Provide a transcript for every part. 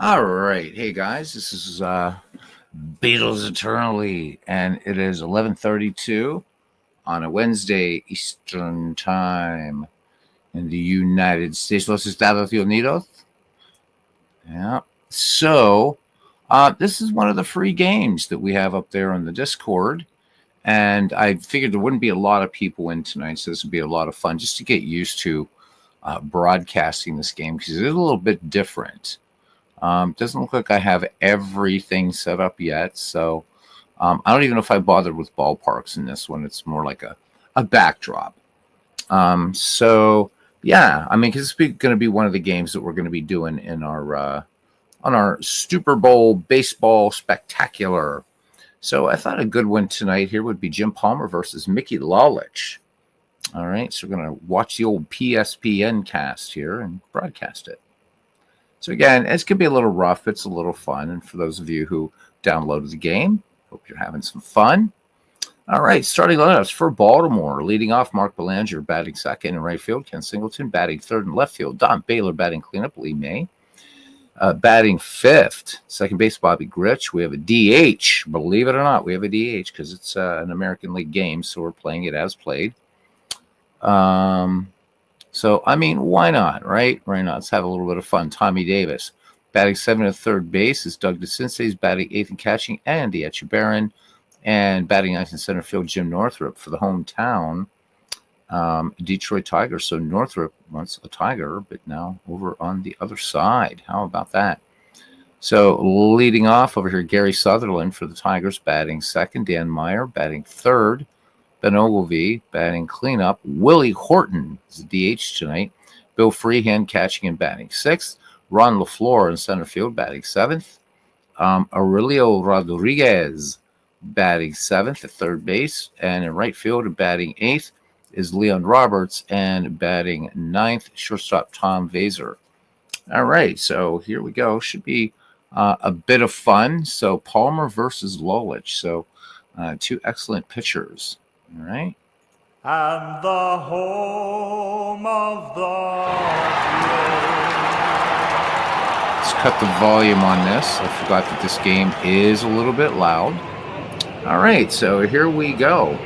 All right. Hey guys, this is Beatles Eternally, and it is 11:32 on a Wednesday Eastern Time in the United States, Los Estados Unidos. Yeah. So, this is one of the free games that we have up there on the Discord, and I figured there wouldn't be a lot of people in tonight, so this would be a lot of fun just to get used to broadcasting this game because it is a little bit different. Doesn't look like I have everything set up yet, so I don't even know if I bothered with ballparks in this one. It's more like a backdrop. So yeah, I mean, because it's going to be one of the games that we're going to be doing in our on our Super Bowl baseball spectacular. So I thought a good one tonight here would be Jim Palmer versus Mickey Lolich. All right, so we're going to watch the old PSPN cast here and broadcast it. So again, it's going to be a little rough. It's a little fun. And for those of you who downloaded the game, hope you're having some fun. All right, starting lineups for Baltimore. Leading off, Mark Belanger batting second in right field. Ken Singleton batting third in left field. Don Baylor batting cleanup. Lee May batting fifth. Second base, Bobby Grich. We have a DH. Believe it or not, we have a DH because it's an American League game, so we're playing it as played. So, I mean, why not, right? Why not? Let's have a little bit of fun. Tommy Davis batting seventh at third base is Doug DeCinces batting eighth and catching Andy Etchebarren, and batting ninth in center field Jim Northrup for the hometown Detroit Tigers. So Northrup once a Tiger, but now over on the other side. How about that? So leading off over here, Gary Sutherland for the Tigers batting second, Dan Meyer batting third, Ben Ogilvie batting cleanup. Willie Horton is the DH tonight. Bill Freehand catching and batting sixth. Ron LaFleur in center field batting seventh. Aurelio Rodriguez batting seventh at third base. And in right field batting eighth is Leon Roberts, and batting ninth, shortstop Tom Vaser. All right, so here we go. Should be a bit of fun. So Palmer versus Lolich. So two excellent pitchers. All right. And the home of the Let's cut the volume on this. I forgot that this game is a little bit loud. All right, so here we go.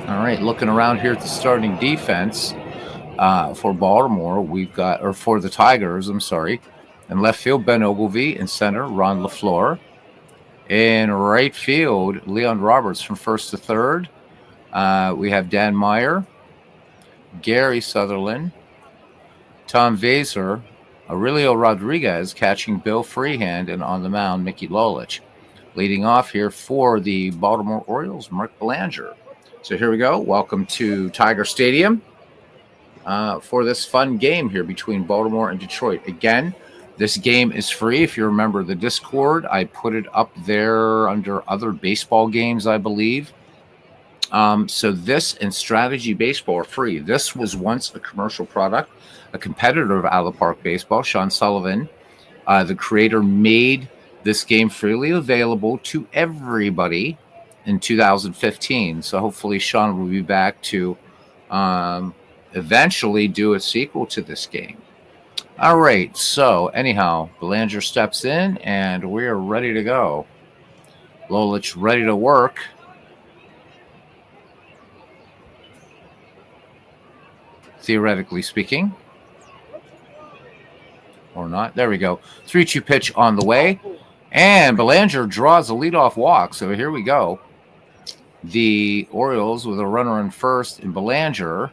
All right, looking around here at the starting defense for Baltimore, we've got, or for the Tigers, I'm sorry. In left field, Ben Ogilvie. In center, Ron LaFleur. In right field, Leon Roberts from first to third. We have Dan Meyer, Gary Sutherland, Tom Vaser, Aurelio Rodriguez catching Bill Freehand, and on the mound, Mickey Lolich. Leading off here for the Baltimore Orioles, Mark Belanger. So here we go. Welcome to Tiger Stadium for this fun game here between Baltimore and Detroit. Again, this game is free. If you remember the Discord, I put it up there under other baseball games, I believe. So this and Strategy Baseball are free. This was once a commercial product, a competitor of Out of the Park Baseball. Sean Sullivan, the creator, made this game freely available to everybody in 2015. So hopefully Sean will be back to eventually do a sequel to this game. All right. So anyhow, Belanger steps in and we are ready to go. Lolich ready to work. Theoretically speaking. Or not. There we go. 3-2 pitch on the way. And Belanger draws a leadoff walk. So here we go. The Orioles with a runner in first in Belanger.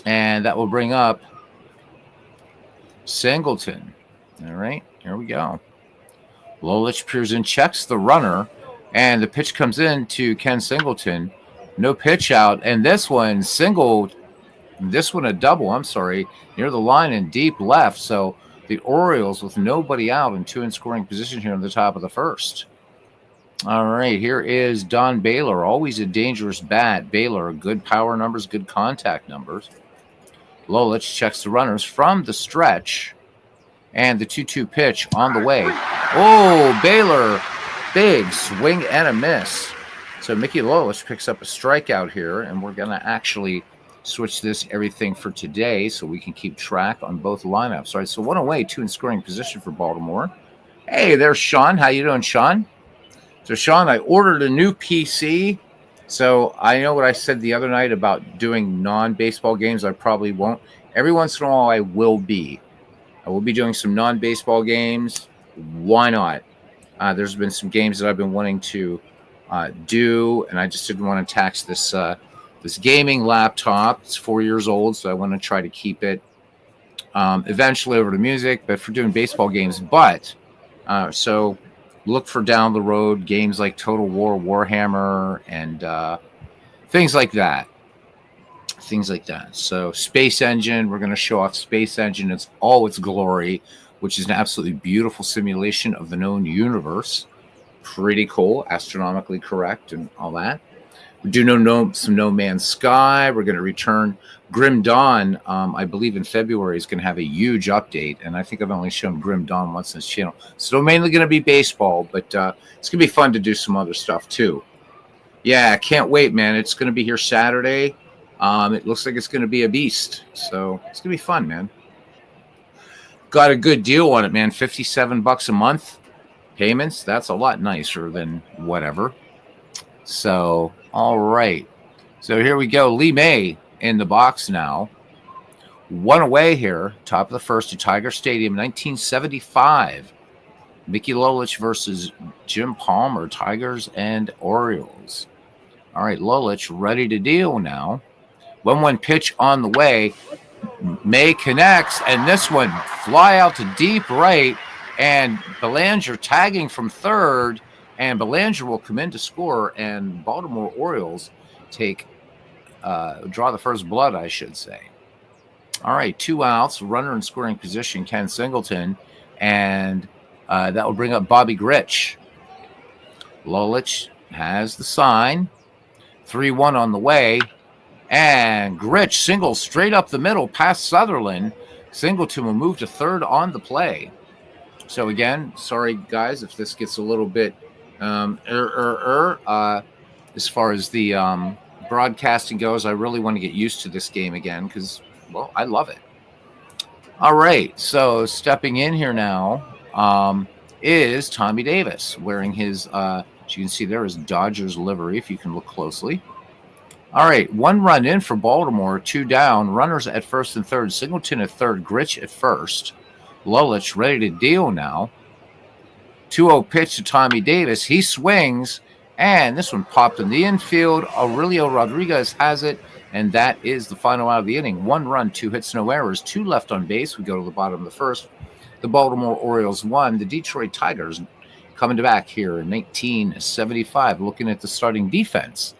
And that will bring up Singleton. All right, here we go. Lolich peers in, checks the runner, and the pitch comes in to Ken Singleton. No pitch out, and this one a double, I'm sorry, near the line in deep left. So the Orioles with nobody out and two in scoring position here in the top of the first. All right, here is Don Baylor, always a dangerous bat. Baylor, good power numbers, good contact numbers. Lolich checks the runners from the stretch, and the 2-2 pitch on the way. Oh, Baylor, big swing and a miss. So Mickey Lolich picks up a strikeout here, and we're going to actually switch this everything for today so we can keep track on both lineups. All right, so 1 away, 2 in scoring position for Baltimore. Hey, there's Sean. How you doing, Sean? So, Sean, I ordered a new PC. So I know what I said the other night about doing non-baseball games. I probably won't. Every once in a while, I will be. I will be doing some non-baseball games. Why not? There's been some games that I've been wanting to do, and I just didn't want to tax this gaming laptop. It's 4 years old, so I want to try to keep it eventually over to music, but for doing baseball games. But so look for down the road games like Total War, Warhammer, and things like that. So Space Engine, we're going to show off Space Engine. It's all its glory, which is an absolutely beautiful simulation of the known universe. Pretty cool, astronomically correct, and all that. We do some No Man's Sky. We're going to return Grim Dawn. I believe in February is going to have a huge update, and I think I've only shown Grim Dawn once on this channel. So mainly going to be baseball, but it's going to be fun to do some other stuff too. Yeah, can't wait, man. It's going to be here Saturday. It looks like it's going to be a beast, so it's going to be fun, man. Got a good deal on it, man. $57 a month payments. That's a lot nicer than whatever. So, all right. So here we go. Lee May in the box now. 1 away here. Top of the first at Tiger Stadium, 1975. Mickey Lolich versus Jim Palmer, Tigers and Orioles. All right, Lolich ready to deal now. 1-1 pitch on the way. May connects, and this one fly out to deep right, and Belanger tagging from third, and Belanger will come in to score, and Baltimore Orioles draw the first blood, I should say. All right, 2 outs, runner in scoring position, Ken Singleton, and that will bring up Bobby Grich. Lolich has the sign. 3-1 on the way. And Grich singles straight up the middle past Sutherland. Singleton will move to third on the play. So again, sorry guys if this gets a little bit as far as the broadcasting goes. I really want to get used to this game again because, well, I love it. All right, so stepping in here now is Tommy Davis wearing his, as you can see there, his Dodgers livery, if you can look closely. All right, 1 run in for Baltimore, 2 down. Runners at first and third. Singleton at third, Grich at first. Lolich ready to deal now. 2-0 pitch to Tommy Davis. He swings, and this one popped in the infield. Aurelio Rodriguez has it, and that is the final out of the inning. 1 run, 2 hits, no errors, 2 left on base. We go to the bottom of the first. The Baltimore Orioles won. The Detroit Tigers coming back here in 1975, looking at the starting defense.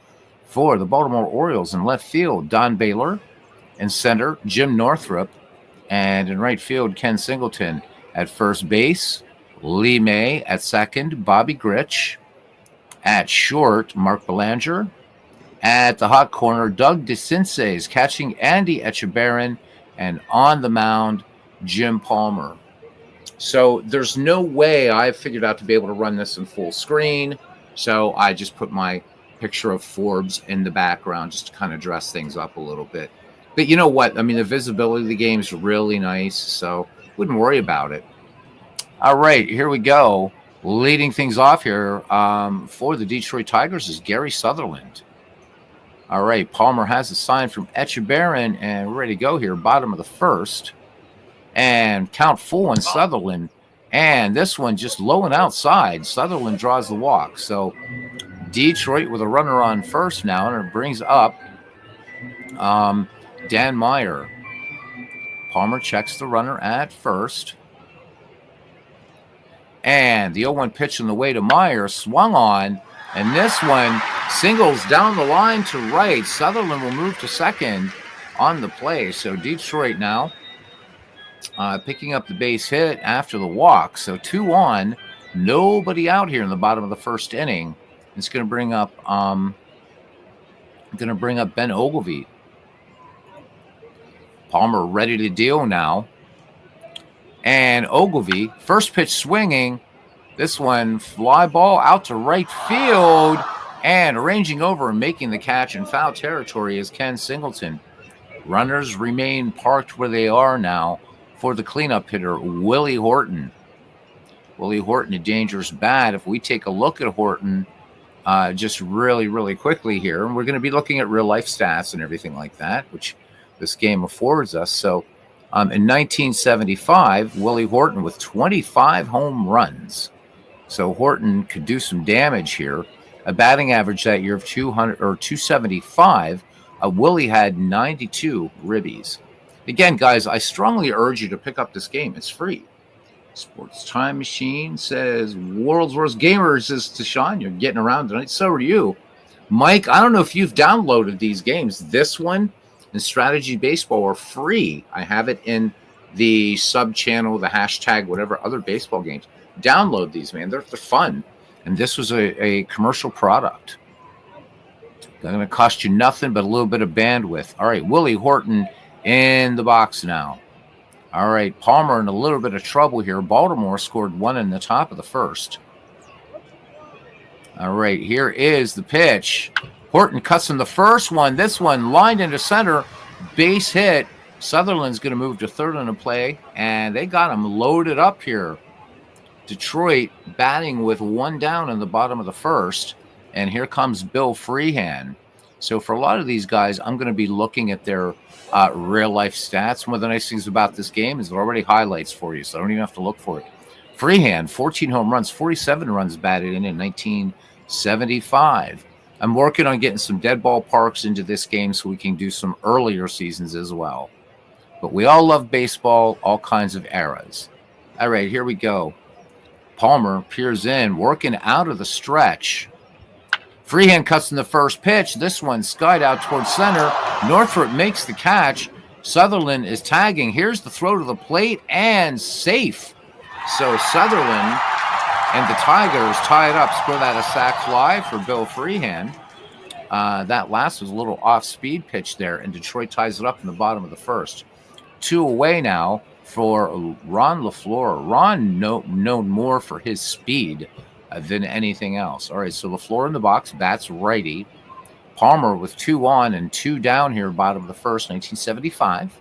For the Baltimore Orioles in left field, Don Baylor. In center, Jim Northrup. And in right field, Ken Singleton. At first base, Lee May. At second, Bobby Grich. At short, Mark Belanger. At the hot corner, Doug DeCinces is catching Andy Etchebarren. And on the mound, Jim Palmer. So there's no way I figured out to be able to run this in full screen. So I just put my picture of Forbes in the background just to kind of dress things up a little bit. But you know what? I mean, the visibility of the game is really nice, so wouldn't worry about it. All right, here we go. Leading things off here for the Detroit Tigers is Gary Sutherland. All right, Palmer has a sign from Etchebarren, and we're ready to go here. Bottom of the first. And count full on Sutherland. And this one just low and outside. Sutherland draws the walk. So Detroit with a runner on first now, and it brings up Dan Meyer. Palmer checks the runner at first. And the 0-1 pitch on the way to Meyer swung on, and this one singles down the line to right. Sutherland will move to second on the play. So Detroit now picking up the base hit after the walk. So 2 on, nobody out here in the bottom of the first inning. It's going to bring up Ben Ogilvie. Palmer ready to deal now. And Ogilvie, first pitch swinging. This one, fly ball out to right field. And arranging over and making the catch in foul territory is Ken Singleton. Runners remain parked where they are now for the cleanup hitter, Willie Horton. Willie Horton, a dangerous bat. If we take a look at Horton just really, really quickly here, and we're going to be looking at real-life stats and everything like that, which this game affords us. So in 1975, Willie Horton with 25 home runs. So Horton could do some damage here. A batting average that year of 200 or 275. Willie had 92 ribbies. Again, guys, I strongly urge you to pick up this game. It's free. Sports Time Machine says, World's Worst Gamers says to Sean, you're getting around tonight. So are you. Mike, I don't know if you've downloaded these games. This one and Strategy Baseball are free. I have it in the sub-channel, the hashtag, whatever other baseball games. Download these, man. They're fun. And this was a commercial product. They're going to cost you nothing but a little bit of bandwidth. All right, Willie Horton in the box now. All right, Palmer in a little bit of trouble here. Baltimore scored one in the top of the first. All right, here is the pitch. Horton cuts in the first one. This one lined into center. Base hit. Sutherland's going to move to third on the play, and they got him loaded up here. Detroit batting with one down in the bottom of the first, and here comes Bill Freehan. So for a lot of these guys, I'm going to be looking at their real-life stats. One of the nice things about this game is it already highlights for you, so I don't even have to look for it. Freehan, 14 home runs, 47 runs batted in 1975. I'm working on getting some dead ball parks into this game so we can do some earlier seasons as well. But we all love baseball, all kinds of eras. All right, here we go. Palmer peers in, working out of the stretch. Freehan cuts in the first pitch. This one skied out towards center. Northrup makes the catch. Sutherland is tagging. Here's the throw to the plate and safe. So Sutherland and the Tigers tie it up. Score that a sac fly for Bill Freehan. That last was a little off-speed pitch there, and Detroit ties it up in the bottom of the first. 2 away now for Ron LaFleur. Ron known more for his speed than anything else. All right, so LaFleur in the box, bats righty. Palmer with 2 on and 2 down here, bottom of the first, 1975.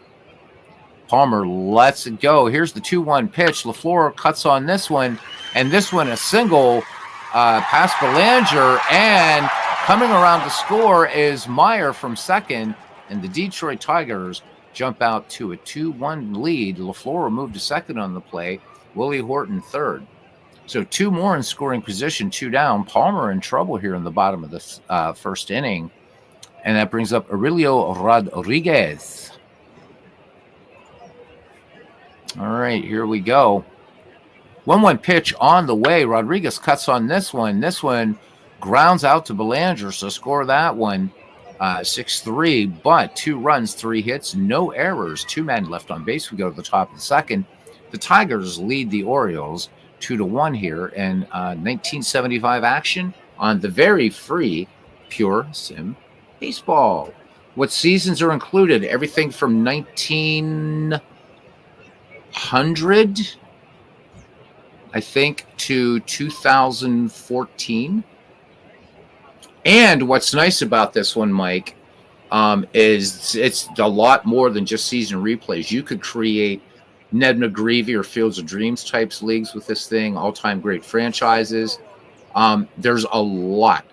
Palmer lets it go. Here's the 2-1 pitch. LaFleur cuts on this one, and this one a single past Belanger, and coming around to score is Meyer from second, and the Detroit Tigers jump out to a 2-1 lead. LaFleur moved to second on the play. Willie Horton third. So 2 more in scoring position, 2 down. Palmer in trouble here in the bottom of the first inning. And that brings up Aurelio Rodriguez. All right, here we go. 1-1 pitch on the way. Rodriguez cuts on this one. This one grounds out to Belanger, so score that one. 6-3, but 2 runs, 3 hits, no errors. 2 men left on base. We go to the top of the second. The Tigers lead the Orioles 2-1 here in 1975 action on the very free PureSim Baseball. What seasons are included? Everything from 1900, I think, to 2014. And what's nice about this one, Mike, is it's a lot more than just season replays. You could create Ned McGreevy or Fields of Dreams types leagues with this thing, all-time great franchises. There's a lot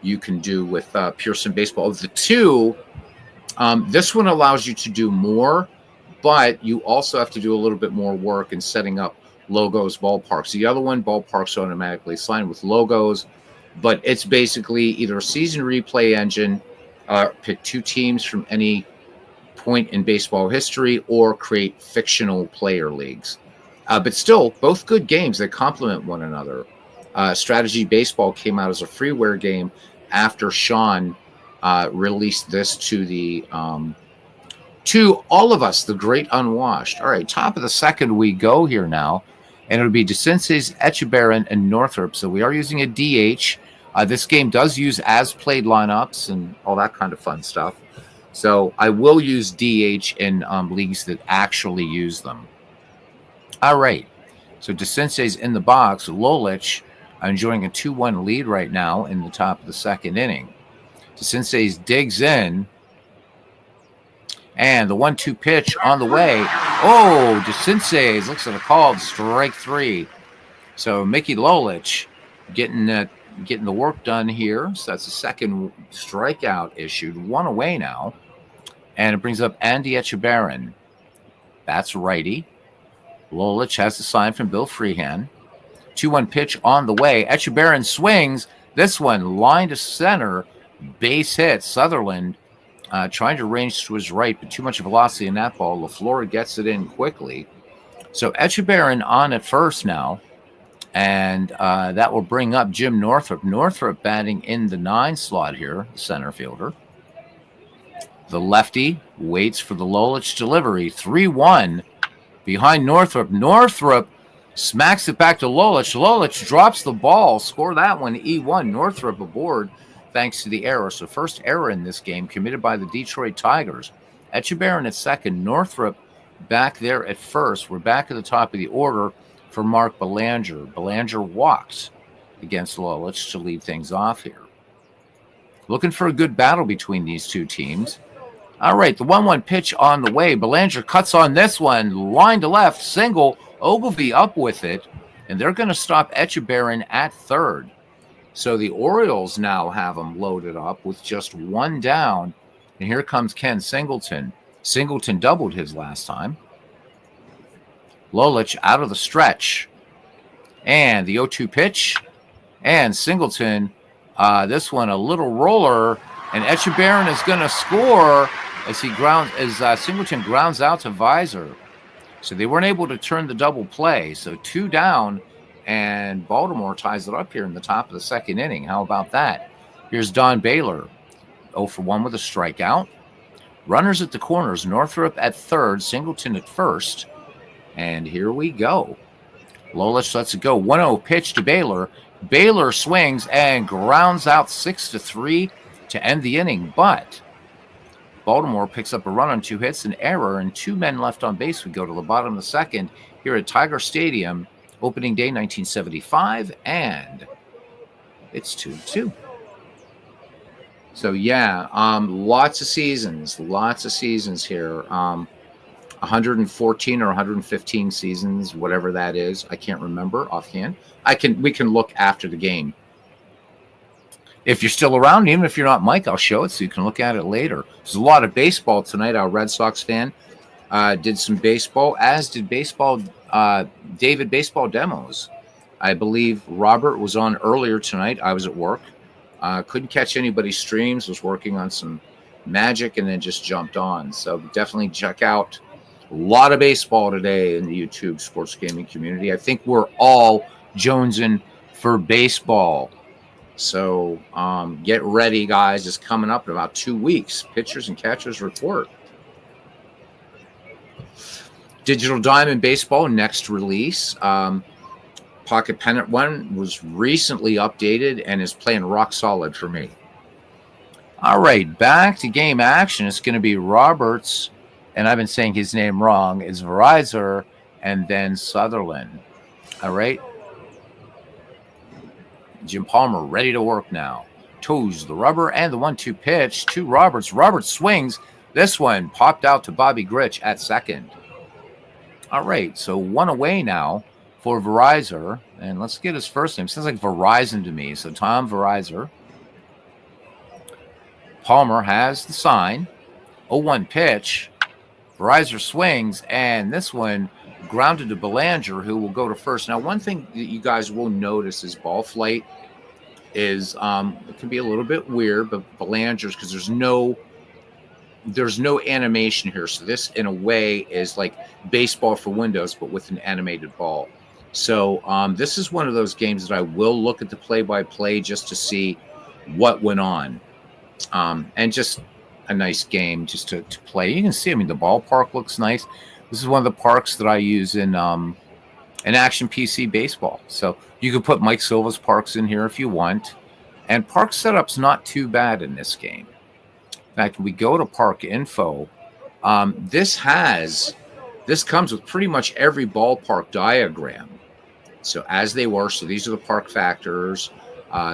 you can do with PureSim Baseball. Of the two, this one allows you to do more, but you also have to do a little bit more work in setting up logos, ballparks. The other one, ballparks automatically assigned with logos, but it's basically either a season replay engine, pick 2 teams from any point in baseball history, or create fictional player leagues. But still, both good games that complement one another. Strategy Baseball came out as a freeware game after Sean released this to the to all of us, the great unwashed. All right, top of the second we go here now, and it'll be DeCinces, Echebarren, and Northrup. So we are using a DH. This game does use as-played lineups and all that kind of fun stuff. So I will use DH in leagues that actually use them. All right. So DeCinces in the box. Lolich enjoying a 2-1 lead right now in the top of the second inning. DeCinces digs in. And the 1-2 pitch on the way. Oh, DeCinces looks at a called strike 3. So Mickey Lolich getting the work done here. So that's the second strikeout issued. 1 away now. And it brings up Andy Etchebarren. That's righty. Lolich has the sign from Bill Freehan. 2-1 pitch on the way. Etchebarren swings. This one line to center. Base hit. Sutherland trying to range to his right, but too much velocity in that ball. LaFleur gets it in quickly. So Etchebarren on at first now. And that will bring up Jim Northrup. Northrup batting in the 9 slot here, center fielder. The lefty waits for the Lolich delivery. 3-1 behind Northrup. Northrup smacks it back to Lolich. Lolich drops the ball. Score that one, E1. Northrup aboard thanks to the error. So first error in this game committed by the Detroit Tigers. Etchebarren at second. Northrup back there at first. We're back at the top of the order for Mark Belanger. Belanger walks against Lolich to lead things off here. Looking for a good battle between these two teams. All right, the 1-1 pitch on the way. Belanger cuts on this one. Line to left, single. Ogilvie up with it. And they're going to stop Etchebarren at third. So the Orioles now have them loaded up with just 1 down. And here comes Ken Singleton. Singleton doubled his last time. Lolich out of the stretch. And the 0-2 pitch. And Singleton, this one a little roller. And Etchebarren is going to score as Singleton grounds out to Visor. So they weren't able to turn the double play. So 2 down, and Baltimore ties it up here in the top of the second inning. How about that? Here's Don Baylor, 0 for 1 with a strikeout. Runners at the corners, Northrup at third, Singleton at first. And here we go. Lolich lets it go. 1-0 pitch to Baylor. Baylor swings and grounds out 6-3 to end the inning. But Baltimore picks up a run on 2 hits, an error, and 2 men left on base. We go to the bottom of the second here at Tiger Stadium, opening day 1975, and it's 2-2. So, yeah, lots of seasons here. 114 or 115 seasons, whatever that is. I can't remember offhand. We can look after the game. If you're still around, even if you're not Mike, I'll show it so you can look at it later. There's a lot of baseball tonight. Our Red Sox fan did some baseball, as did David Baseball Demos. I believe Robert was on earlier tonight. I was at work. Couldn't catch anybody's streams. Was working on some magic and then just jumped on. So definitely check out a lot of baseball today in the YouTube sports gaming community. I think we're all jonesing for baseball. So get ready, guys. It's coming up in about 2 weeks. Pitchers and catchers report. Digital Diamond Baseball, next release. Pocket Pennant one was recently updated and is playing rock solid for me. All right, back to game action. It's going to be Roberts, and I've been saying his name wrong. It's Verizor and then Sutherland. All right. Jim Palmer ready to work now. Toes the rubber and the 1-2 pitch to Roberts. Roberts swings. This one popped out to Bobby Grich at second. All right, so 1 away now for Verizor. And let's get his first name. Sounds like Verizon to me. So Tom Verizor. Palmer has the sign. 0-1 pitch. Verizor swings, and this one grounded to Belanger, who will go to first. Now, one thing that you guys will notice is ball flight is it can be a little bit weird, but Belanger's, because there's no animation here. So this, in a way, is like baseball for Windows, but with an animated ball. So this is one of those games that I will look at the play-by-play just to see what went on. And just a nice game just to play. You can see, I mean, the ballpark looks nice. This is one of the parks that I use in Action PC Baseball. So you can put Mike Silva's parks in here if you want. And park setup's not too bad in this game. In fact, we go to park info. This comes with pretty much every ballpark diagram. So as they were, so these are the park factors.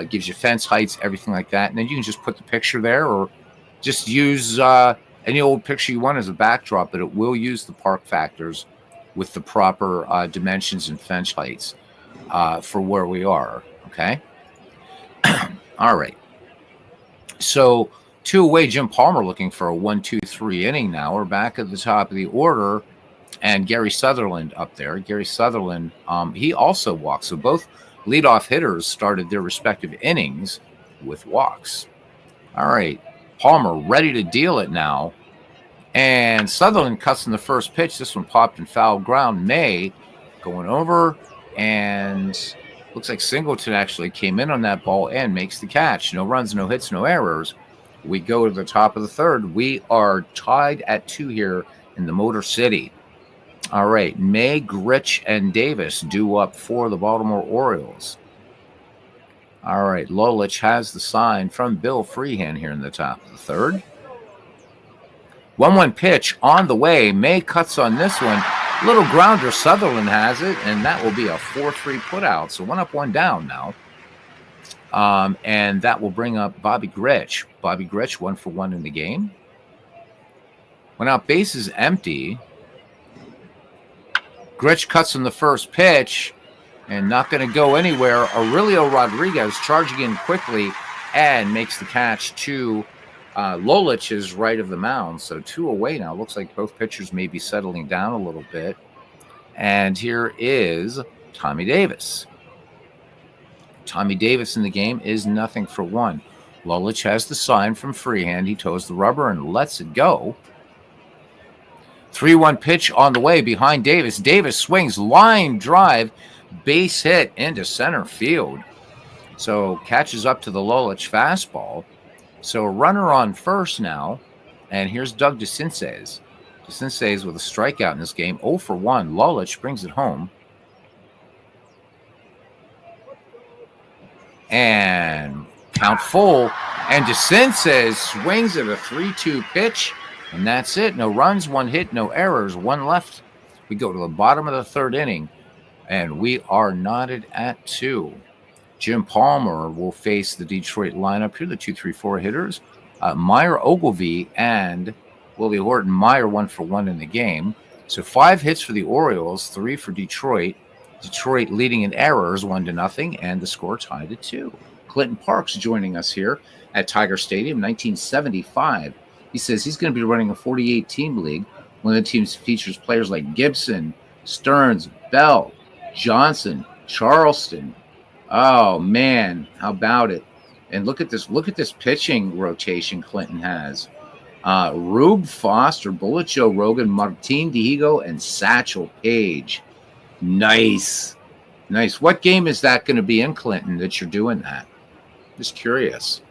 Gives you fence heights, everything like that. And then you can just put the picture there or just use any old picture you want as a backdrop, but it will use the park factors with the proper dimensions and fence heights for where we are. Okay. All right. So 2 away, Jim Palmer looking for a 1-2-3 inning now. We're back at the top of the order, and Gary Sutherland up there. Gary Sutherland, he also walks. So both leadoff hitters started their respective innings with walks. All right. Palmer ready to deal it now. And Sutherland cuts in the first pitch. This one popped in foul ground. May going over, and looks like Singleton actually came in on that ball and makes the catch. No runs, no hits, no errors. We go to the top of the third. We are tied at 2 here in the Motor City. All right, May, Grich, and Davis due up for the Baltimore Orioles. All right, Lolich has the sign from Bill Freehand here in the top of the third. 1-1 pitch on the way. May cuts on this one. Little grounder, Sutherland has it, and that will be a 4-3 putout. So 1 up, 1 down now. And that will bring up Bobby Grich. Bobby Grich 1 for 1 in the game. When out bases empty, Grich cuts in the first pitch and not going to go anywhere. Aurelio Rodriguez charging in quickly and makes the catch to Lolich is right of the mound. So 2 away now. Looks like both pitchers may be settling down a little bit. And here is Tommy Davis. Tommy Davis in the game is 0 for 1. Lolich has the sign from Freehand. He toes the rubber and lets it go. 3-1 pitch on the way behind Davis. Davis swings, line drive, base hit into center field. So catches up to the Lolich fastball. So a runner on first now. And here's Doug DeCinces. DeCinces with a strikeout in this game. 0 for 1. Lolich brings it home. And count full. And DeCinces swings at a 3-2 pitch. And that's it. No runs, 1 hit, no errors, 1 left. We go to the bottom of the third inning, and we are knotted at 2. Jim Palmer will face the Detroit lineup here, the 2-3-4 hitters. Meyer, Ogilvie, and Willie Horton. Meyer 1 for 1 in the game. So 5 hits for the Orioles, 3 for Detroit. Detroit leading in errors 1-0, and the score tied at 2. Clinton Parks joining us here at Tiger Stadium, 1975. He says he's going to be running a 48-team league. One of the teams features players like Gibson, Stearns, Bell, Johnson, Charleston. Oh, man, how about it? And look at this. Look at this pitching rotation Clinton has. Rube Foster, Bullet Joe Rogan, Martin Dihigo, and Satchel Paige. Nice. Nice. What game is that going to be in, Clinton, that you're doing that? Just curious.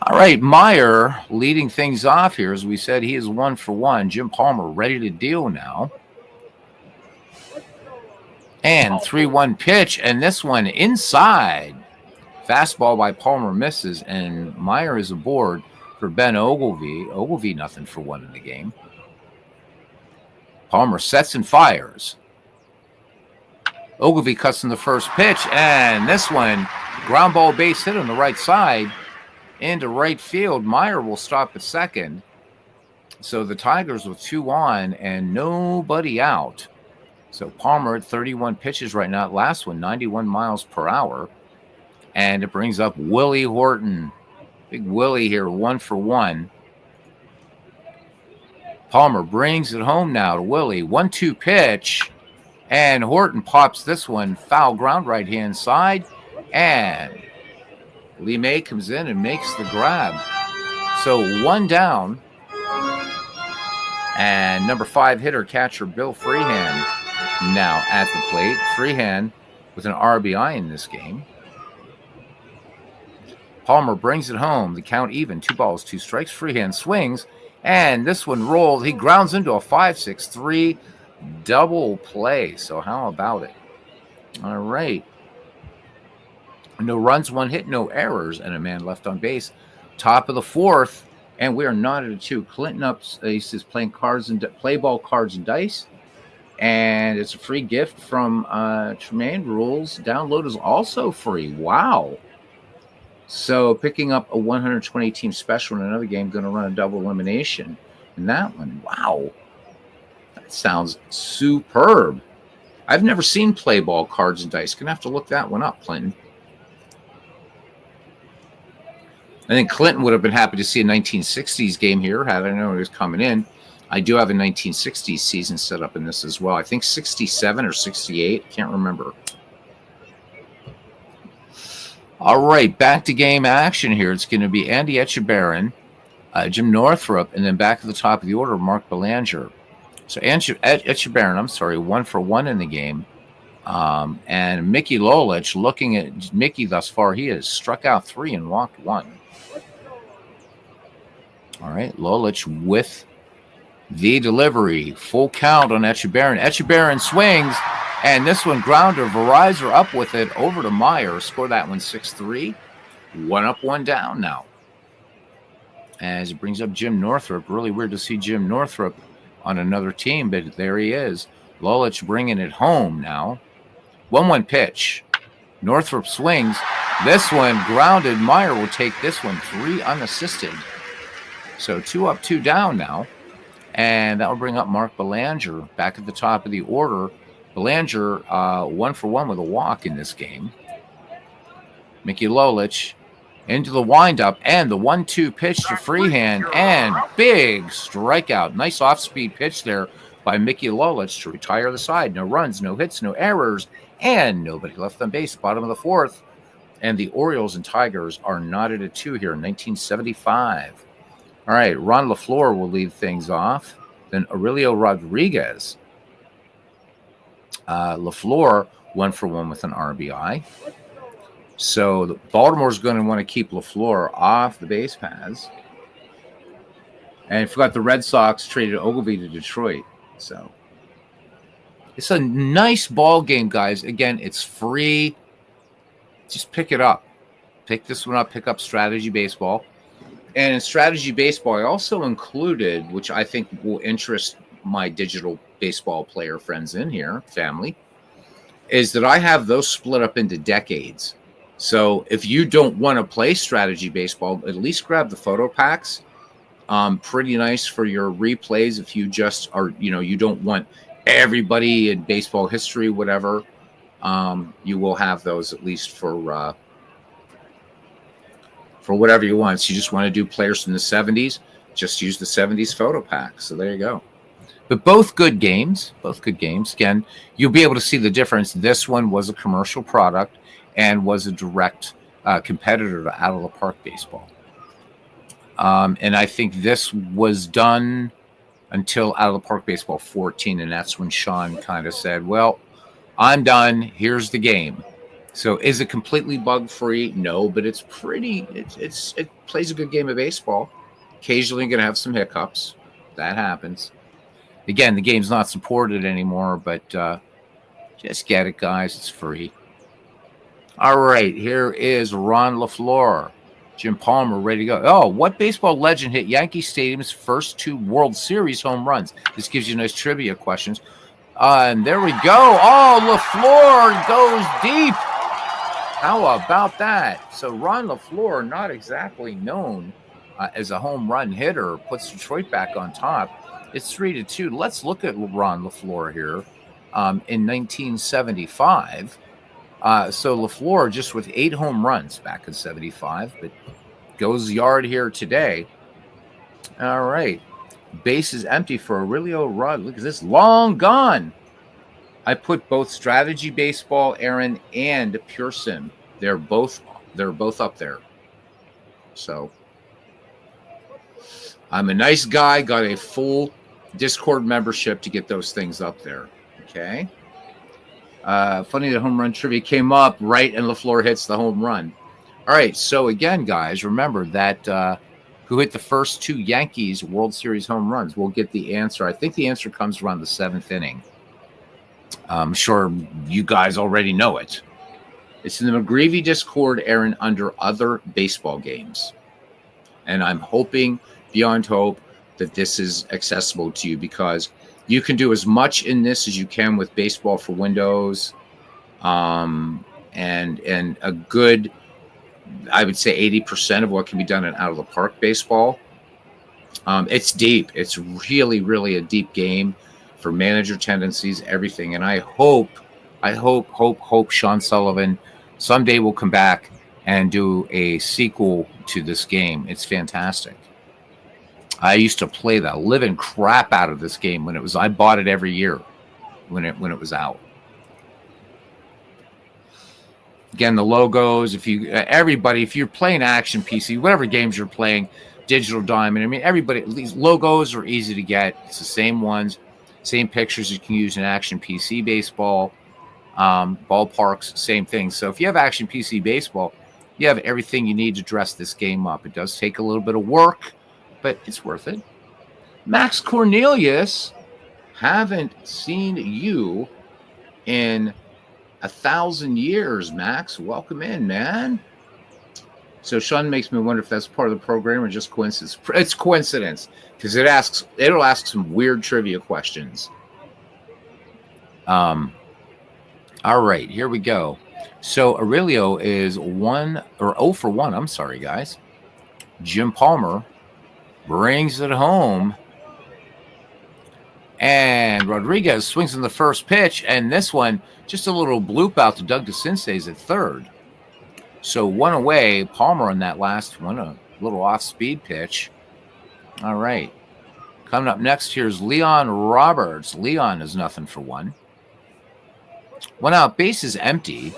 All right, Meyer leading things off here. As we said, he is 1 for 1. Jim Palmer ready to deal now. And 3-1 pitch, and this one inside. Fastball by Palmer misses, and Meyer is aboard for Ben Ogilvie. Ogilvie 0 for 1 in the game. Palmer sets and fires. Ogilvie cuts in the first pitch, and this one, ground ball base hit on the right side. Into right field. Meyer will stop at second. So the Tigers with 2 on and nobody out. So Palmer at 31 pitches right now. Last one, 91 miles per hour. And it brings up Willie Horton. Big Willie here, 1 for 1. Palmer brings it home now to Willie. 1-2 pitch. And Horton pops this one. Foul ground right hand side. And Lee May comes in and makes the grab. So 1 down. And number 5 hitter, catcher Bill Freehand now at the plate. Freehand with an RBI in this game. Palmer brings it home. The count even. 2 balls, 2 strikes. Freehand swings. And this one rolls. He grounds into a 5-6-3 double play. So how about it? All right. No runs, 1 hit, no errors, and a man left on base. Top of the 4th, and we are knotted at 2. Clinton up. He says playing cards and play ball, cards and dice, and it's a free gift from Tremaine. Rules download is also free. Wow! So picking up a 120 team special in another game, going to run a double elimination in that one. Wow, that sounds superb. I've never seen play ball cards and dice. Gonna have to look that one up, Clinton. I think Clinton would have been happy to see a 1960s game here had I known he was coming in. I do have a 1960s season set up in this as well. I think 67 or 68. Can't remember. All right, back to game action here. It's going to be Andy Etchebarren, Jim Northrup, and then back at the top of the order, Mark Belanger. So Etchebarren, I'm sorry, 1 for 1 in the game. And Mickey Lolich, looking at Mickey thus far, he has struck out 3 and walked 1. All right, Lolich with the delivery. Full count on Etchebarren. Etchebarren swings, and this one grounder. Verizor up with it over to Meyer. Score that one 6-3. 1 up, 1 down now. As it brings up Jim Northrup. Really weird to see Jim Northrup on another team, but there he is. Lolich bringing it home now. 1-1 pitch. Northrup swings. This one grounded. Meyer will take this one 3 unassisted. So 2 up, 2 down now. And that will bring up Mark Belanger back at the top of the order. Belanger 1 for 1 with a walk in this game. Mickey Lolich into the windup and the 1-2 pitch to Freehand and big strikeout. Nice off-speed pitch there by Mickey Lolich to retire the side. No runs, no hits, no errors, and nobody left on base. Bottom of the 4th. And the Orioles and Tigers are knotted at 2 here in 1975. All right, Ron LaFleur will lead things off. Then Aurelio Rodriguez. LaFleur 1 for 1 with an RBI. So Baltimore's going to want to keep LaFleur off the base paths. And I forgot the Red Sox traded Ogilvy to Detroit. So it's a nice ball game, guys. Again, it's free. Just pick it up. Pick this one up. Pick up Strategy Baseball. And in Strategy Baseball, I also included, which I think will interest my digital baseball player friends in here, family, is that I have those split up into decades. So if you don't want to play Strategy Baseball, at least grab the photo packs. Pretty nice for your replays if you just are, you don't want everybody in baseball history, whatever. You will have those at least for whatever you want. So you just want to do players from the 70s, just use the 70s photo pack. So there you go. But both good games. Again, you'll be able to see the difference. This one was a commercial product and was a direct competitor to Out of the Park Baseball. And I think this was done until Out of the Park Baseball 14, and that's when Sean kind of said, well, I'm done. Here's the game. So is it completely bug-free? No, but it's pretty. It plays a good game of baseball. Occasionally going to have some hiccups. That happens. Again, the game's not supported anymore, but just get it, guys. It's free. All right, here is Ron LaFleur. Jim Palmer ready to go. Oh, what baseball legend hit Yankee Stadium's first 2 World Series home runs? This gives you nice trivia questions. And there we go. Oh, LaFleur goes deep. How about that? So Ron LaFleur, not exactly known as a home run hitter, puts Detroit back on top. It's 3-2. Let's look at Ron LaFleur here in 1975. So LaFleur just with 8 home runs back in 75, but goes yard here today. All right. Base is empty for Aurelio Rod. Look at this. Long gone. I put both Strategy Baseball, Aaron, and PureSim. They're both up there. So I'm a nice guy. Got a full Discord membership to get those things up there. Okay. Funny that home run trivia came up right, and LaFleur hits the home run. All right. So again, guys, remember that who hit the first 2 Yankees World Series home runs? We'll get the answer. I think the answer comes around the 7th inning. I'm sure you guys already know it. It's in the McGreevy Discord, Aaron, under other baseball games. And I'm hoping beyond hope that this is accessible to you, because you can do as much in this as you can with Baseball for Windows, and a good I would say 80% of what can be done in out of the park baseball. It's deep. It's really, really a deep game for manager tendencies, everything. And I hope Sean Sullivan someday will come back and do a sequel to this game. It's fantastic. I used to play the living crap out of this game when it was. I bought it every year when it was out. Again, the logos. If you're playing Action PC, whatever games you're playing, Digital Diamond. I mean, everybody. These logos are easy to get. It's the same ones, same pictures you can use in Action PC Baseball. Ballparks, same thing. So if you have Action PC Baseball, you have everything you need to dress this game up. It does take a little bit of work, but it's worth it. Max Cornelius, haven't seen you in 1,000 years, Max. Welcome in, man. So Sean makes me wonder if that's part of the program or just coincidence. It's coincidence because it'll ask some weird trivia questions. All right, here we go. So Aurelio is 0 for 1. I'm sorry, guys. Jim Palmer brings it home. And Rodriguez swings in the first pitch. And this one, just a little bloop out to Doug DeCinces at third. So one away. Palmer on that last one, a little off-speed pitch. All right. Coming up next, here's Leon Roberts. Leon is 0 for 1. 1 out, base is empty.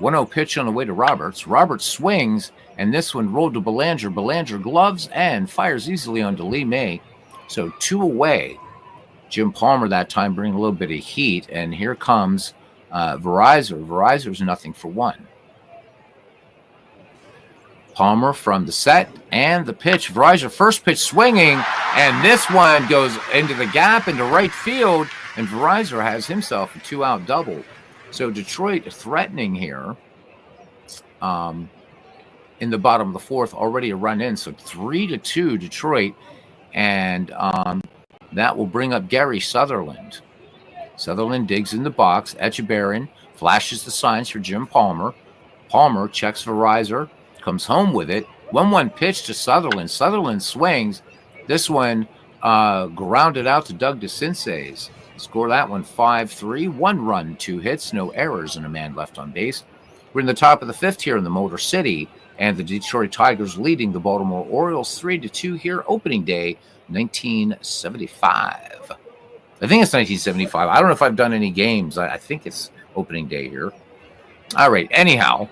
1-0 pitch on the way to Roberts. Roberts swings, and this one rolled to Belanger. Belanger gloves and fires easily onto Lee May. So 2 away. Jim Palmer that time bringing a little bit of heat, and here comes Verizor. Verizor's 0 for 1. Palmer from the set and the pitch. Verizor first pitch swinging, and this one goes into the gap into right field, and Verizor has himself a 2-out double. So Detroit threatening here in the bottom of the fourth, already a run in. So 3-2 Detroit, and that will bring up Gary Sutherland. Sutherland digs in the box. Echebarren flashes the signs for Jim Palmer. Palmer checks Verizor, comes home with it. 1-1 pitch to Sutherland. Sutherland swings. This one grounded out to Doug DeCinces. Score that one 5-3. 1 run, 2 hits, no errors, and a man left on base. We're in the top of the fifth here in the Motor City, and the Detroit Tigers leading the Baltimore Orioles 3-2 here, opening day 1975. I think it's 1975. I don't know if I've done any games. I think it's opening day here. All right. Anyhow,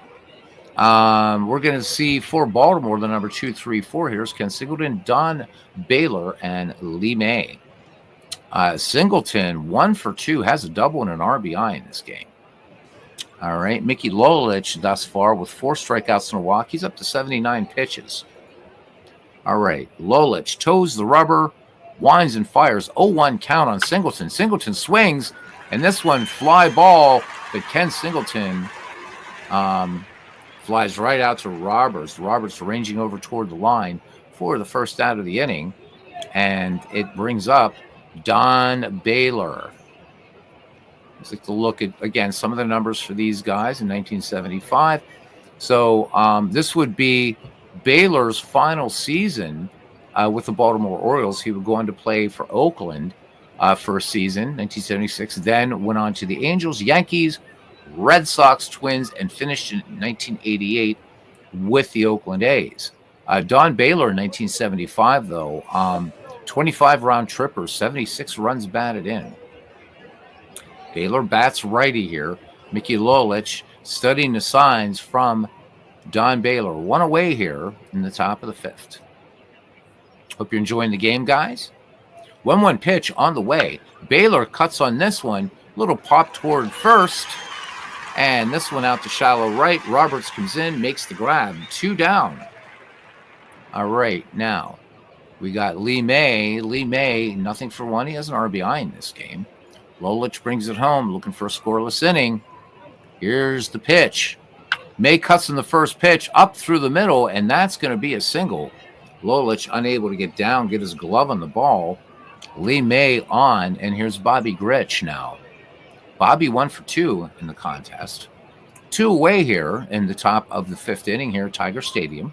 we're going to see for Baltimore, the number 2, 3, 4 here is Ken Singleton, Don Baylor, and Lee May. Singleton, 1 for 2, has a double and an RBI in this game. All right. Mickey Lolich thus far with 4 strikeouts in a walk. He's up to 79 pitches. All right. Lolich toes the rubber, winds and fires. 0-1 count on Singleton. Singleton swings, and this one fly ball, but Ken Singleton flies right out to Roberts. Roberts ranging over toward the line for the first out of the inning, and it brings up Don Baylor. Let's take a look at, again, some of the numbers for these guys in 1975. So this would be Baylor's final season with the Baltimore Orioles. He would go on to play for Oakland for a season, 1976, then went on to the Angels, Yankees, Red Sox, Twins, and finished in 1988 with the Oakland A's. Don Baylor in 1975, though, 25 round trippers, 76 runs batted in. Baylor bats righty here. Mickey Lolich studying the signs from Don Baylor. 1 away here in the top of the fifth. Hope you're enjoying the game, guys. 1-1 pitch on the way. Baylor cuts on this one. Little pop toward first. And this one out to shallow right. Roberts comes in, makes the grab. 2 down. All right, now we got Lee May. Lee May, 0 for 1. He has an RBI in this game. Lolich brings it home, looking for a scoreless inning. Here's the pitch. May cuts in the first pitch up through the middle, and that's going to be a single. Lolich unable to get down, get his glove on the ball. Lee May on, and here's Bobby Grich now. Bobby 1 for 2 in the contest. 2 away here in the top of the 5th inning here at Tiger Stadium.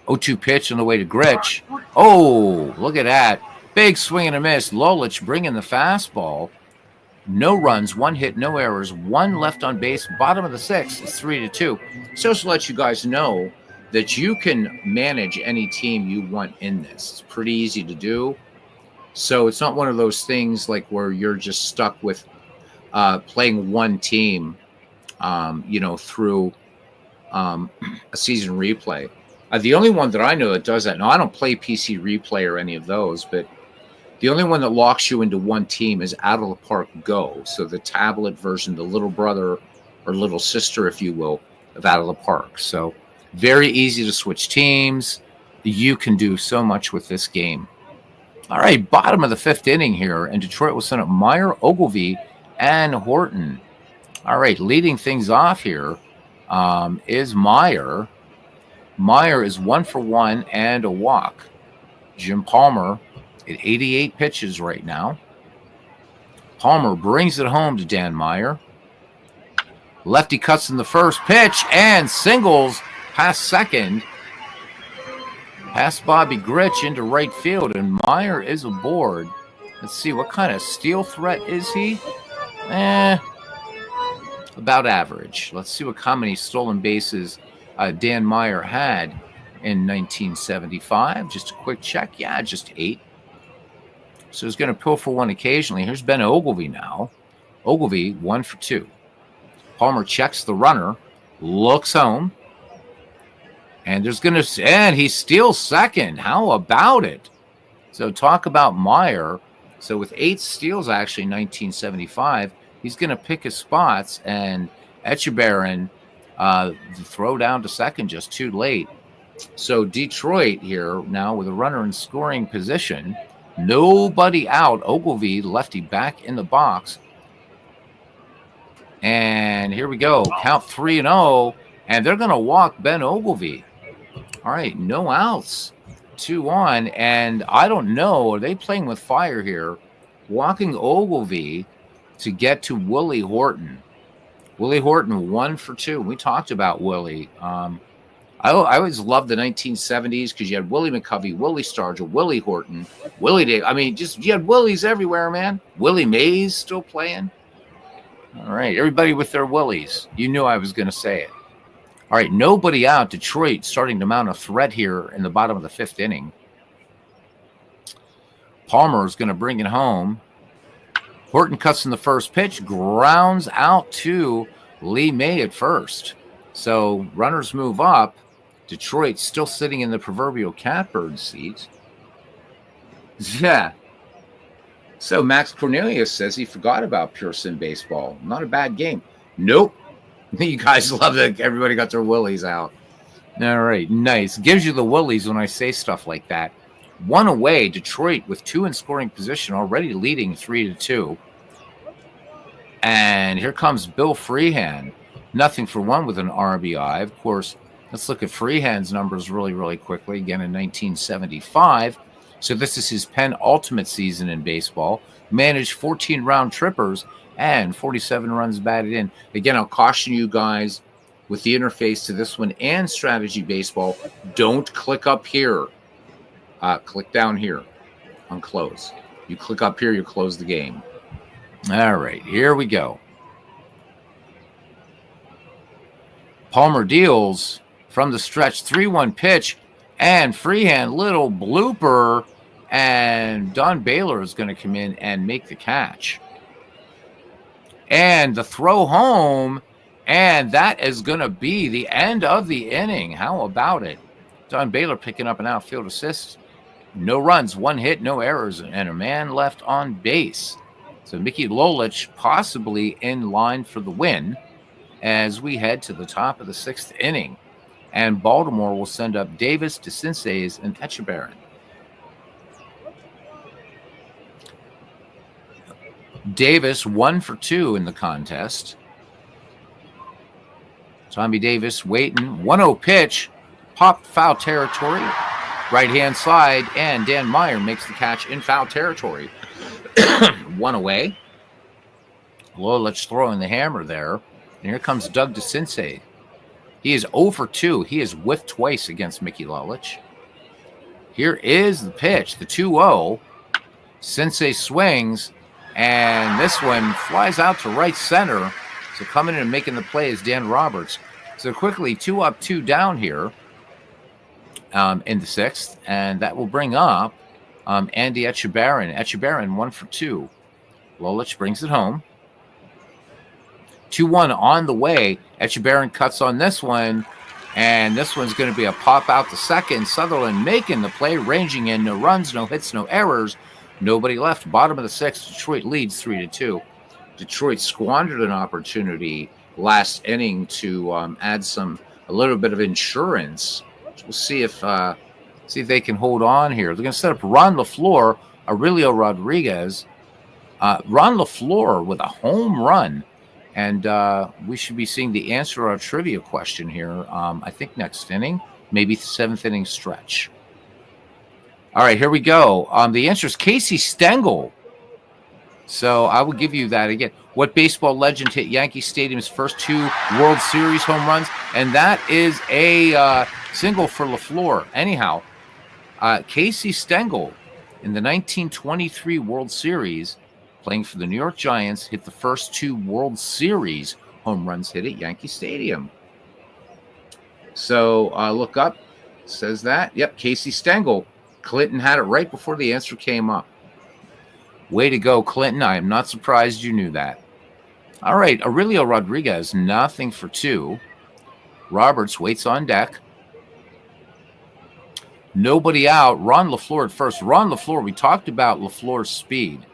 0-2 pitch on the way to Grich. Oh, look at that. Big swing and a miss. Lolich bringing the fastball. No runs, 1 hit, no errors, 1 left on base. Bottom of the 6th, it's 3-2. So just to let you guys know that you can manage any team you want in this. It's pretty easy to do. So it's not one of those things like where you're just stuck with playing one team, through a season replay. The only one that I know that does that, now I don't play PC Replay or any of those, but the only one that locks you into one team is Out of the Park Go. So the tablet version, the little brother or little sister, if you will, of Out of the Park. So very easy to switch teams. You can do so much with this game. All right, bottom of the 5th inning here, and Detroit will send up Meyer, Ogilvie, and Horton. All right, leading things off here is Meyer. Meyer is 1 for 1 and a walk. Jim Palmer at 88 pitches right now. Palmer brings it home to Dan Meyer. Lefty cuts in the first pitch and singles past second. Past Bobby Grich into right field, and Meyer is aboard. Let's see, what kind of steal threat is he? About average. Let's see how many stolen bases Dan Meyer had in 1975. Just a quick check. Yeah, just 8. So he's going to pull for 1 occasionally. Here's Ben Ogilvie now. Ogilvie, 1 for 2. Palmer checks the runner, looks home, and he steals second. How about it? So talk about Meyer. So with 8 steals actually in 1975, he's going to pick his spots, and Echebarren, the throw down to second just too late. So Detroit here now with a runner in scoring position. Nobody out. Ogilvie, lefty, back in the box. And here we go. Count 3-0. And they're going to walk Ben Ogilvie. All right, no outs. 2 on. And I don't know. Are they playing with fire here? Walking Ogilvie to get to Willie Horton. Willie Horton, 1 for 2. We talked about Willie. I always loved the 1970s because you had Willie McCovey, Willie Stargell, Willie Horton, Willie Day. I mean, you had Willies everywhere, man. Willie Mays still playing. All right, everybody with their Willies. You knew I was going to say it. All right, nobody out. Detroit starting to mount a threat here in the bottom of the 5th inning. Palmer is going to bring it home. Horton cuts in the first pitch, grounds out to Lee May at first. So runners move up. Detroit still sitting in the proverbial catbird seat. Yeah. So Max Cornelius says he forgot about PureSim Baseball. Not a bad game. Nope. You guys love that everybody got their willies out. All right, nice. Gives you the willies when I say stuff like that. 1 away, Detroit with 2 in scoring position, already leading 3-2. And here comes Bill Freehan. Nothing for 1 with an RBI. Of course, let's look at Freehan's numbers really, really quickly. Again, in 1975. So this is his penultimate season in baseball. Managed 14 round trippers and 47 runs batted in. Again, I'll caution you guys with the interface to this one and Strategy Baseball. Don't click up here. Click down here on close. You click up here, you close the game. All right, here we go. Palmer deals from the stretch, 3-1 pitch, and Freehan, little blooper, and Don Baylor is going to come in and make the catch. And the throw home, and that is going to be the end of the inning. How about it? Don Baylor picking up an outfield assist. No runs, 1 hit, no errors, and a man left on base. So Mickey Lolich possibly in line for the win as we head to the top of the 6th inning. And Baltimore will send up Davis, DeCinces, and Echebarren. Davis 1 for 2 in the contest. Tommy Davis waiting. 1-0 pitch. Popped foul territory. Right-hand side. And Dan Meyer makes the catch in foul territory. 1 away. Lolich throwing the hammer there. And here comes Doug DeCinces. He is 0 for 2. He has whiffed twice against Mickey Lolich. Here is the pitch, the 2-0. Sensei swings, and this one flies out to right center. So coming in and making the play is Dan Roberts. So quickly, 2 up, 2 down here in the 6th, and that will bring up Andy Etchebarren. Etchebarren 1 for 2. Lolich brings it home. 2-1 on the way. Etchebarren cuts on this one, and this one's going to be a pop out to second. Sutherland making the play, ranging in. No runs, no hits, no errors. Nobody left. Bottom of the 6th, Detroit leads 3-2. Detroit squandered an opportunity last inning to add a little bit of insurance. We'll see if they can hold on here. They're going to set up Ron LaFleur, Aurelio Rodriguez. Ron LaFleur with a home run. And we should be seeing the answer to our trivia question here, I think next inning, maybe the 7th inning stretch. All right, here we go. The answer is Casey Stengel. So I will give you that again. What baseball legend hit Yankee Stadium's first 2 World Series home runs? And that is a single for LaFleur. Anyhow, Casey Stengel in the 1923 World Series, playing for the New York Giants, hit the first 2 World Series home runs hit at Yankee Stadium. So look up. It says that. Yep, Casey Stengel. Clinton had it right before the answer came up. Way to go, Clinton. I am not surprised you knew that. All right, Aurelio Rodriguez, nothing for 2. Roberts waits on deck. Nobody out. Ron LaFleur at first. Ron LaFleur, we talked about LaFleur's speed.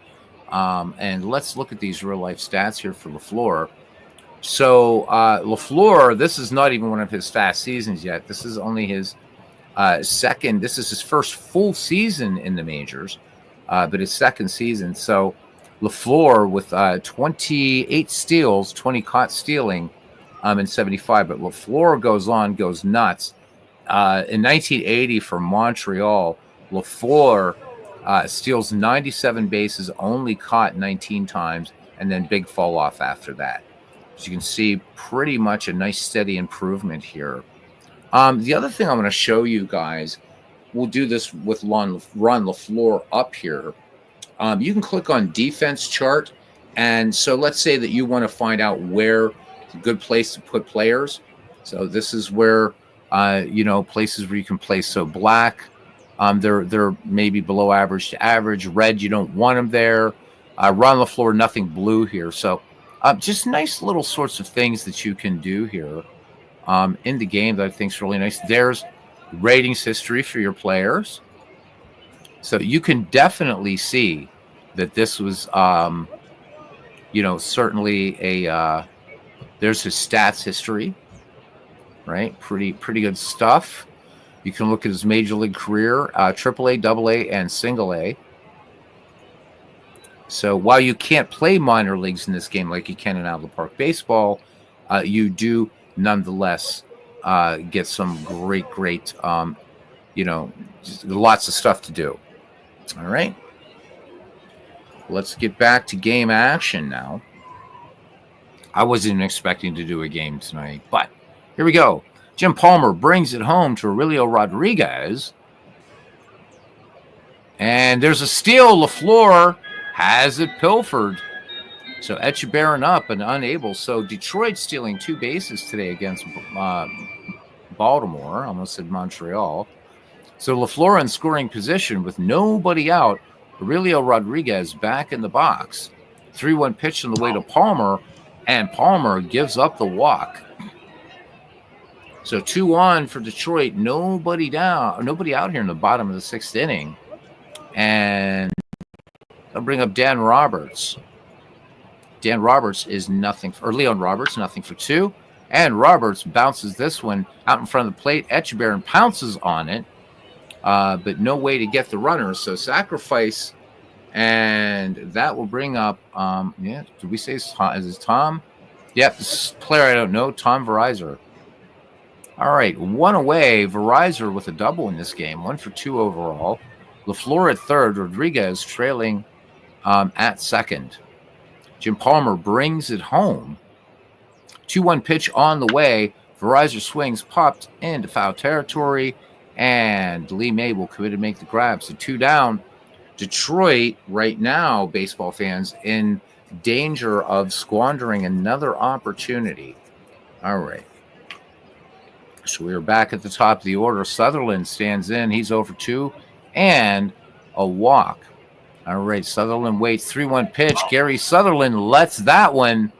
And let's look at these real-life stats here for LaFleur. So LaFleur, this is not even one of his fast seasons yet. This is only his second. This is his first full season in the majors, but his second season. So LaFleur with 28 steals, 20 caught stealing in 75. But LaFleur goes nuts. In 1980 for Montreal, LaFleur steals 97 bases, only caught 19 times, and then big fall off after that. So you can see pretty much a nice steady improvement here. The other thing I'm going to show you guys, we'll do this with Ron LaFleur up here. You can click on defense chart. And so let's say that you want to find out where a good place to put players. So this is where, places where you can place. So black, they're maybe below average to average. Red, you don't want them there. Ron LaFleur, nothing blue here. So just nice little sorts of things that you can do here in the game that I think is really nice. There's ratings history for your players. So you can definitely see that this was, certainly there's his stats history, right? Pretty good stuff. You can look at his major league career, AAA, AA, and single A. So while you can't play minor leagues in this game like you can in Out of the Park Baseball, you do nonetheless get some great, lots of stuff to do. All right. Let's get back to game action now. I wasn't expecting to do a game tonight, but here we go. Jim Palmer brings it home to Aurelio Rodriguez. And there's a steal. LaFleur has it pilfered. So Etchebarren up and unable. So Detroit stealing 2 bases today against Baltimore. I almost said Montreal. So LaFleur in scoring position with nobody out. Aurelio Rodriguez back in the box. 3-1 pitch on the way to Palmer. And Palmer gives up the walk. So 2-on for Detroit. Nobody out here in the bottom of the 6th inning. And I'll bring up Dan Roberts. Dan Roberts is nothing for, or Leon Roberts, nothing for 2. And Roberts bounces this one out in front of the plate. Etchebarren pounces on it, but no way to get the runner. So sacrifice, and that will bring up, did we say is it Tom? Yep, this player I don't know, Tom Verizor. All right, 1 away. Verizor with a double in this game, 1 for 2 overall. LaFleur at third, Rodriguez trailing at second. Jim Palmer brings it home. 2-1 pitch on the way. Verizon swings, popped into foul territory, and Lee May will commit to make the grab. So 2 down. Detroit right now, baseball fans, in danger of squandering another opportunity. All right. So we are back at the top of the order. Sutherland stands in. He's over 2 and a walk. All right. Sutherland waits. 3-1 pitch. Gary Sutherland lets that one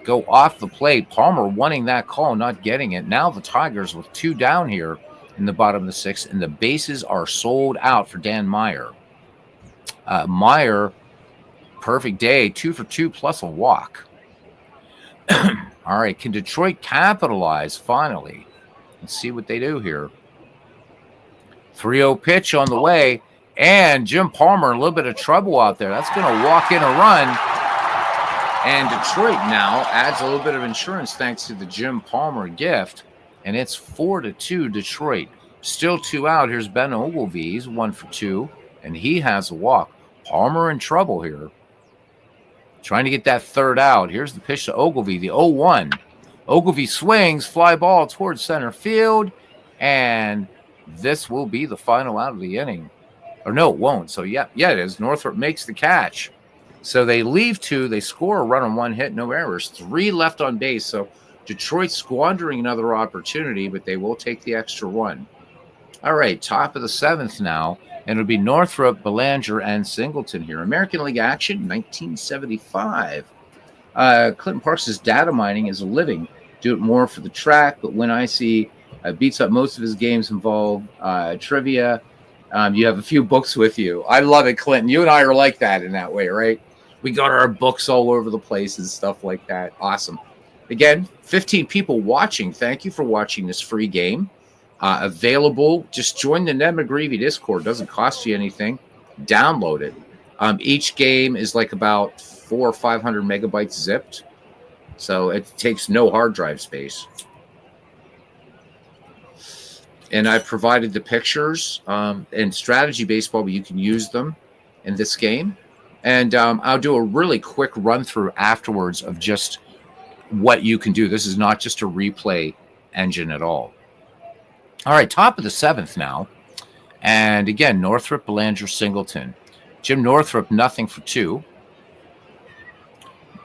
go off the plate. Palmer wanting that call, not getting it. Now the Tigers with 2 down here in the bottom of the 6th, and the bases are sold out for Dan Meyer. Meyer, perfect day, 2 for 2 plus a walk. All right, can Detroit capitalize finally? Let's see what they do here. 3-0 pitch on the way, and Jim Palmer, a little bit of trouble out there. That's going to walk in a run. And Detroit now adds a little bit of insurance thanks to the Jim Palmer gift, and it's 4-2 Detroit. Still 2 out. Here's Ben Ogilvie. He's 1 for 2, and he has a walk. Palmer in trouble here. Trying to get that 3rd out. Here's the pitch to Ogilvie, the 0-1. Ogilvie swings, fly ball towards center field, and this will be the final out of the inning. Or no, it won't. So, yeah, it is. Northrop makes the catch. So they leave 2. They score a run on 1 hit, no errors. 3 left on base. So Detroit squandering another opportunity, but they will take the extra 1. All right, top of the 7th now. And it'll be Northrop, Belanger, and Singleton here. American League action, 1975. Clinton Parks' data mining is a living. Do it more for the track, but when I see beats up most of his games involve trivia, you have a few books with you. I love it, Clinton. You and I are like that in that way, right? We got our books all over the place and stuff like that. Awesome. Again, 15 people watching. Thank you for watching this free game. Available. Just join the Ned McGreevy Discord. Doesn't cost you anything. Download it. Each game is like about 400 or 500 megabytes zipped, so it takes no hard drive space. And I provided the pictures in strategy baseball, but you can use them in this game. And I'll do a really quick run through afterwards of just what you can do. This is not just a replay engine at all. All right, top of the 7th now. And again, Northrop, Belanger, Singleton. Jim Northrop, nothing for 2.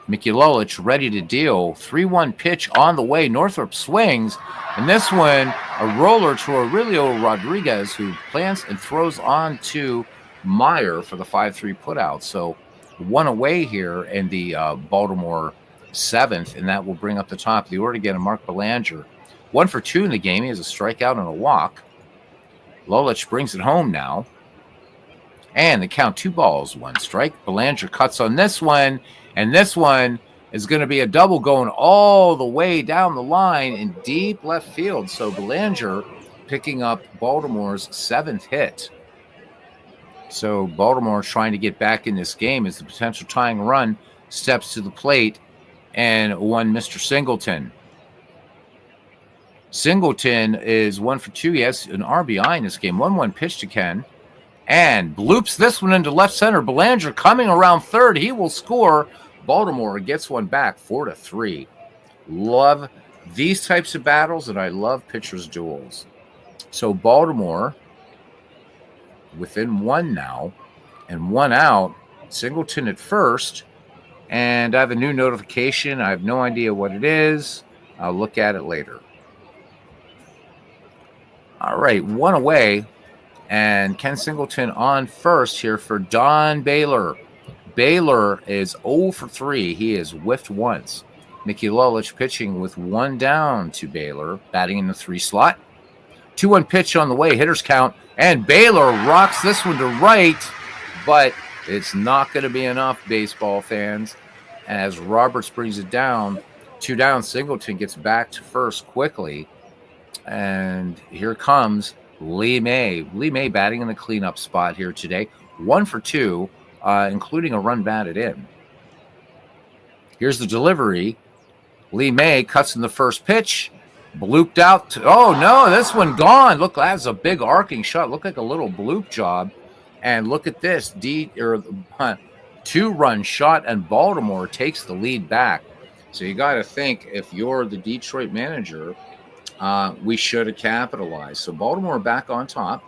Mickey Lolich ready to deal. 3-1 pitch on the way. Northrop swings. And this one, a roller to Aurelio Rodriguez, who plants and throws on to Meyer for the 5-3 putout. So 1 away here in the Baltimore 7th, and that will bring up the top of the order again. And Mark Belanger, 1 for 2 in the game. He has a strikeout and a walk. Lolich brings it home now. And the count 2 balls, 1 strike. Belanger cuts on this one. And this one is going to be a double going all the way down the line in deep left field. So Belanger picking up Baltimore's 7th hit. So Baltimore trying to get back in this game as the potential tying run steps to the plate and one Mr. Singleton. Singleton is 1 for 2. He has an RBI in this game. 1-1 pitch to Ken. And bloops this one into left center. Belanger coming around third. He will score. Baltimore gets one back, 4-3. Love these types of battles, and I love pitchers' duels. So Baltimore within 1 now and 1 out. Singleton at first. And I have a new notification. I have no idea what it is. I'll look at it later. All right, 1 away. And Ken Singleton on first here for Don Baylor. Baylor is 0 for 3. He is whiffed once. Mickey Lolich pitching with 1 down to Baylor, batting in the 3 slot. 2-1 pitch on the way, hitters count. And Baylor rocks this one to right, but it's not going to be enough, baseball fans. As Roberts brings it down, 2 down, Singleton gets back to first quickly. And here comes Lee May. Lee May batting in the cleanup spot here today. 1 for 2, including a run batted in. Here's the delivery. Lee May cuts in the first pitch. Blooped out. Oh, no, this one gone. Look, that's a big arcing shot. Looked like a little bloop job. And look at this. 2-run shot, and Baltimore takes the lead back. So you got to think, if you're the Detroit manager, we should have capitalized. So Baltimore back on top.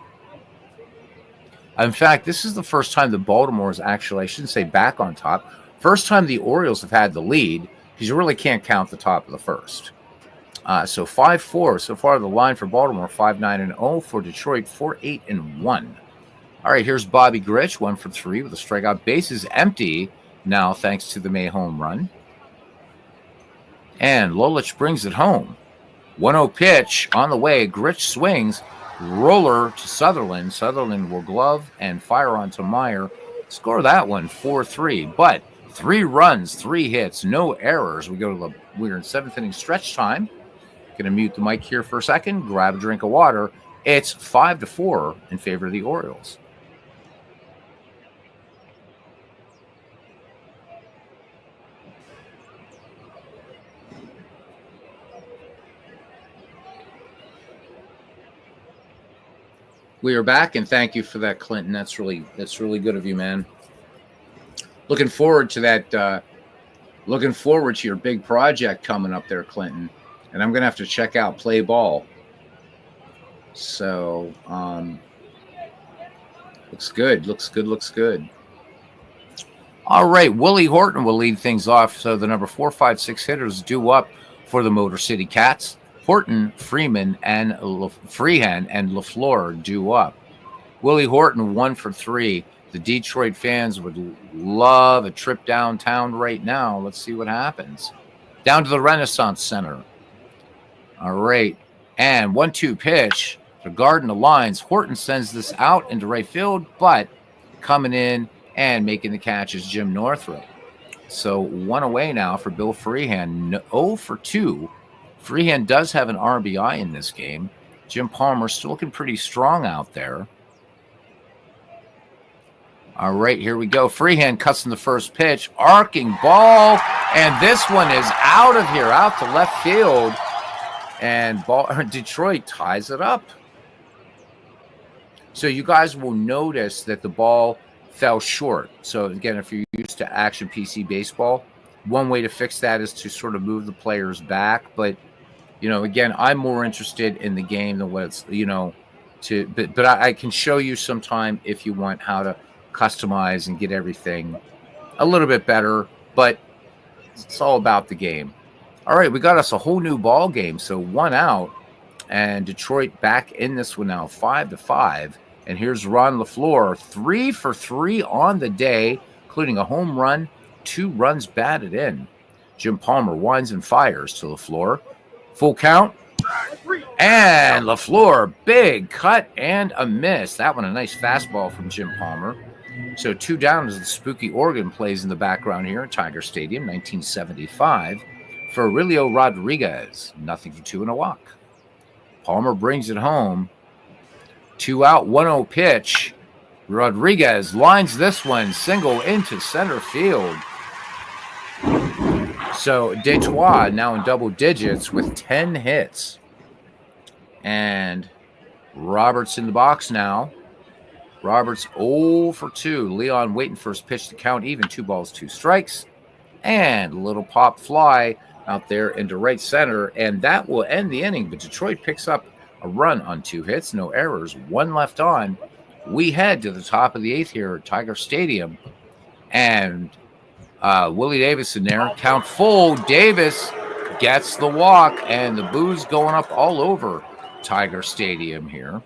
In fact, this is the first time that Baltimore is actually, I shouldn't say back on top, first time the Orioles have had the lead, because you really can't count the top of the first. So 5-4 so far, the line for Baltimore, 5-9-0 for Detroit, 4-8-1. All right, here's Bobby Grich, 1 for 3 with a strikeout. Bases empty now, thanks to the May home run. And Lolich brings it home. 1-0 pitch on the way. Grich swings. Roller to Sutherland. Sutherland will glove and fire onto Meyer. Score that one 4-3. But 3 runs, 3 hits, no errors. We're in 7th inning stretch time. Going to mute the mic here for a second. Grab a drink of water. It's 5-4 in favor of the Orioles. We are back, and thank you for that, Clinton. That's really good of you, man. Looking forward to that. Looking forward to your big project coming up there, Clinton. And I'm gonna have to check out Play Ball. So looks good. Looks good. All right, Willie Horton will lead things off. So the number 4, 5, 6 hitters due up for the Motor City Cats. Horton, Freehan, and LaFleur due up. Willie Horton 1 for 3. The Detroit fans would love a trip downtown right now. Let's see what happens. Down to the Renaissance Center. All right. And 1-2 pitch to Garden the lines. Horton sends this out into right field, but coming in and making the catch is Jim Northrup. So 1 away now for Bill Freehan. 0 for 2. Freehan does have an RBI in this game. Jim Palmer still looking pretty strong out there. All right, here we go. Freehan cuts in the first pitch. Arcing ball. And this one is out of here, out to left field. And Detroit ties it up. So you guys will notice that the ball fell short. So again, if you're used to action PC baseball, one way to fix that is to sort of move the players back. But again, I'm more interested in the game than what it's, but I can show you sometime if you want how to customize and get everything a little bit better, but it's all about the game. All right, we got us a whole new ball game. So 1 out, and Detroit back in this one now, 5-5. And here's Ron LaFleur, 3 for 3 on the day, including a home run, 2 runs batted in. Jim Palmer winds and fires to LaFleur. Full count. And LaFleur, big cut and a miss. That one, a nice fastball from Jim Palmer. So 2 down as the spooky organ plays in the background here at Tiger Stadium, 1975. For Aurelio Rodriguez, 0 for 2 and a walk. Palmer brings it home. 2 out, 1-0 pitch. Rodriguez lines this one, single into center field. So Detroit now in double digits with 10 hits. And Roberts in the box now. Roberts 0 for 2. Leon waiting for his pitch to count even. 2 balls, 2 strikes. And a little pop fly out there into right center. And that will end the inning. But Detroit picks up a run on 2 hits. No errors. 1 left on. We head to the top of the 8th here at Tiger Stadium. And Willie Davis in there. Count full. Davis gets the walk. And the boos going up all over Tiger Stadium here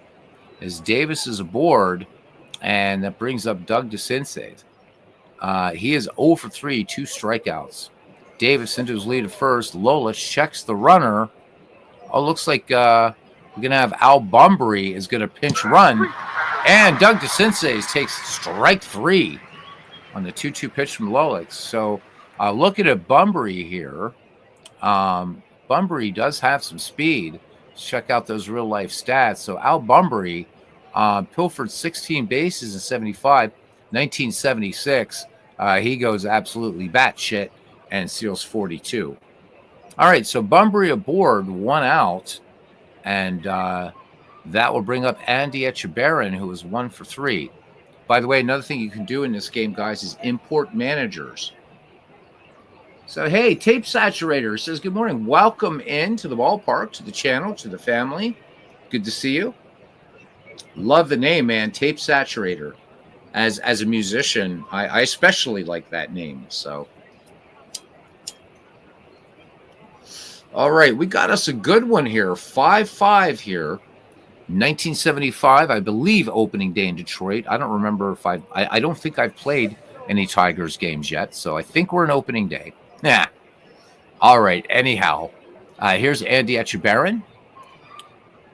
as Davis is aboard. And that brings up Doug DeCinces. He is 0 for 3, 2 strikeouts. Davis into his lead at first. Lola checks the runner. Oh, looks like we're going to have Al Bunbury is going to pinch run. And Doug DeCinces takes strike 3 on the 2-2 pitch from Lolich. So looking at Bunbury here, Bunbury does have some speed. Let's check out those real-life stats. So Al Bunbury pilfered 16 bases in 75. 1976, he goes absolutely batshit and steals 42. All right, so Bunbury aboard, 1 out, and that will bring up Andy Etchebarren, who was 1 for 3. By the way, another thing you can do in this game, guys, is import managers. So, hey, Tape Saturator says, good morning. Welcome into the ballpark, to the channel, to the family. Good to see you. Love the name, man. Tape Saturator. As a musician, I especially like that name. So, all right, we got us a good one here. 5-5 here. 1975, I believe, opening day in Detroit. I don't remember if I don't think I've played any Tigers games yet, so I think we're in opening day. Yeah. All right. Anyhow, here's Andy Etchebarren.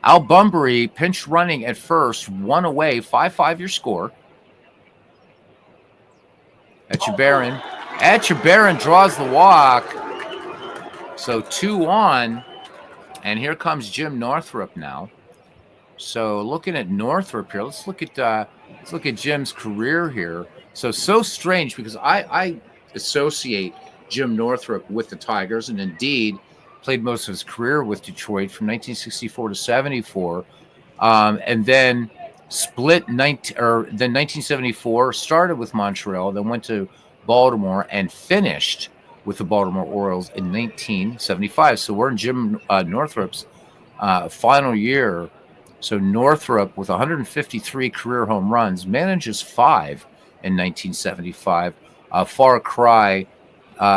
Al Bunbury pinch running at first, 1 away, 5-5 your score. Etchebarren draws the walk. So 2 on, and here comes Jim Northrup now. So looking at Northrup here, let's look at Jim's career here. So strange because I associate Jim Northrup with the Tigers, and indeed played most of his career with Detroit from 1964 to 74, and then split then 1974, started with Montreal, then went to Baltimore and finished with the Baltimore Orioles in 1975. So we're in Jim Northrup's final year. So Northrup, with 153 career home runs, manages 5 in 1975. A far cry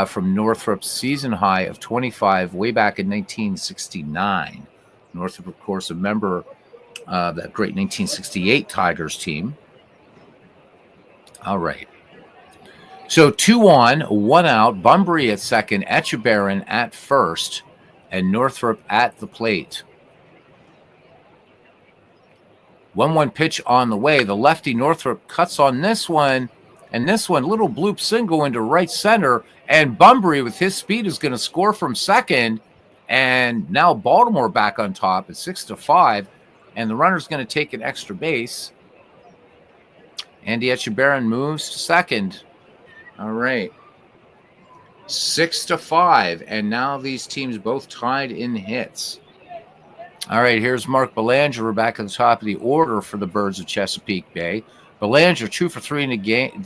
from Northrup's season high of 25 way back in 1969. Northrup, of course, a member of that great 1968 Tigers team. All right. So 2 on, 1 out. Bunbury at second, Etchebarren at first, and Northrup at the plate. 1-1 pitch on the way. The lefty Northrup cuts on this one, and this one, little bloop single into right center, and Bunbury with his speed is going to score from second, and now Baltimore back on top at 6-5, and the runner's going to take an extra base. Andy Etchebarren moves to second. All right. 6-5, and now these teams both tied in hits. All right, here's Mark Belanger back at the top of the order for the Birds of Chesapeake Bay. Belanger 2 for 3 in the game,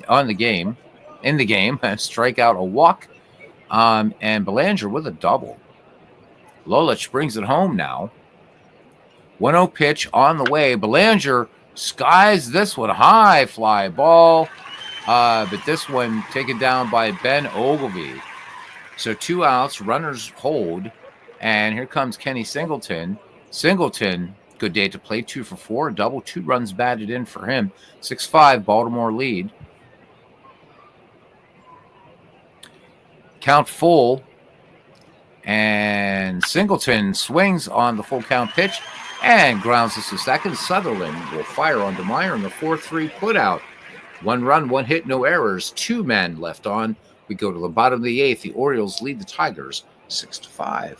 strikeout, a walk, and Belanger with a double. Lolich brings it home now. 1-0 pitch on the way. Belanger skies this one, high fly ball, but this one taken down by Ben Ogilvie. So 2 outs, runners hold, and here comes Kenny Singleton. Singleton, good day to play, 2 for 4, a double, 2 runs batted in for him. 6-5, Baltimore lead. Count full, and Singleton swings on the full count pitch and grounds this to second. Sutherland will fire on DeMeyer in the 4-3 putout. 1 run, 1 hit, no errors, 2 men left on. We go to the bottom of the 8th. The Orioles lead the Tigers 6-5.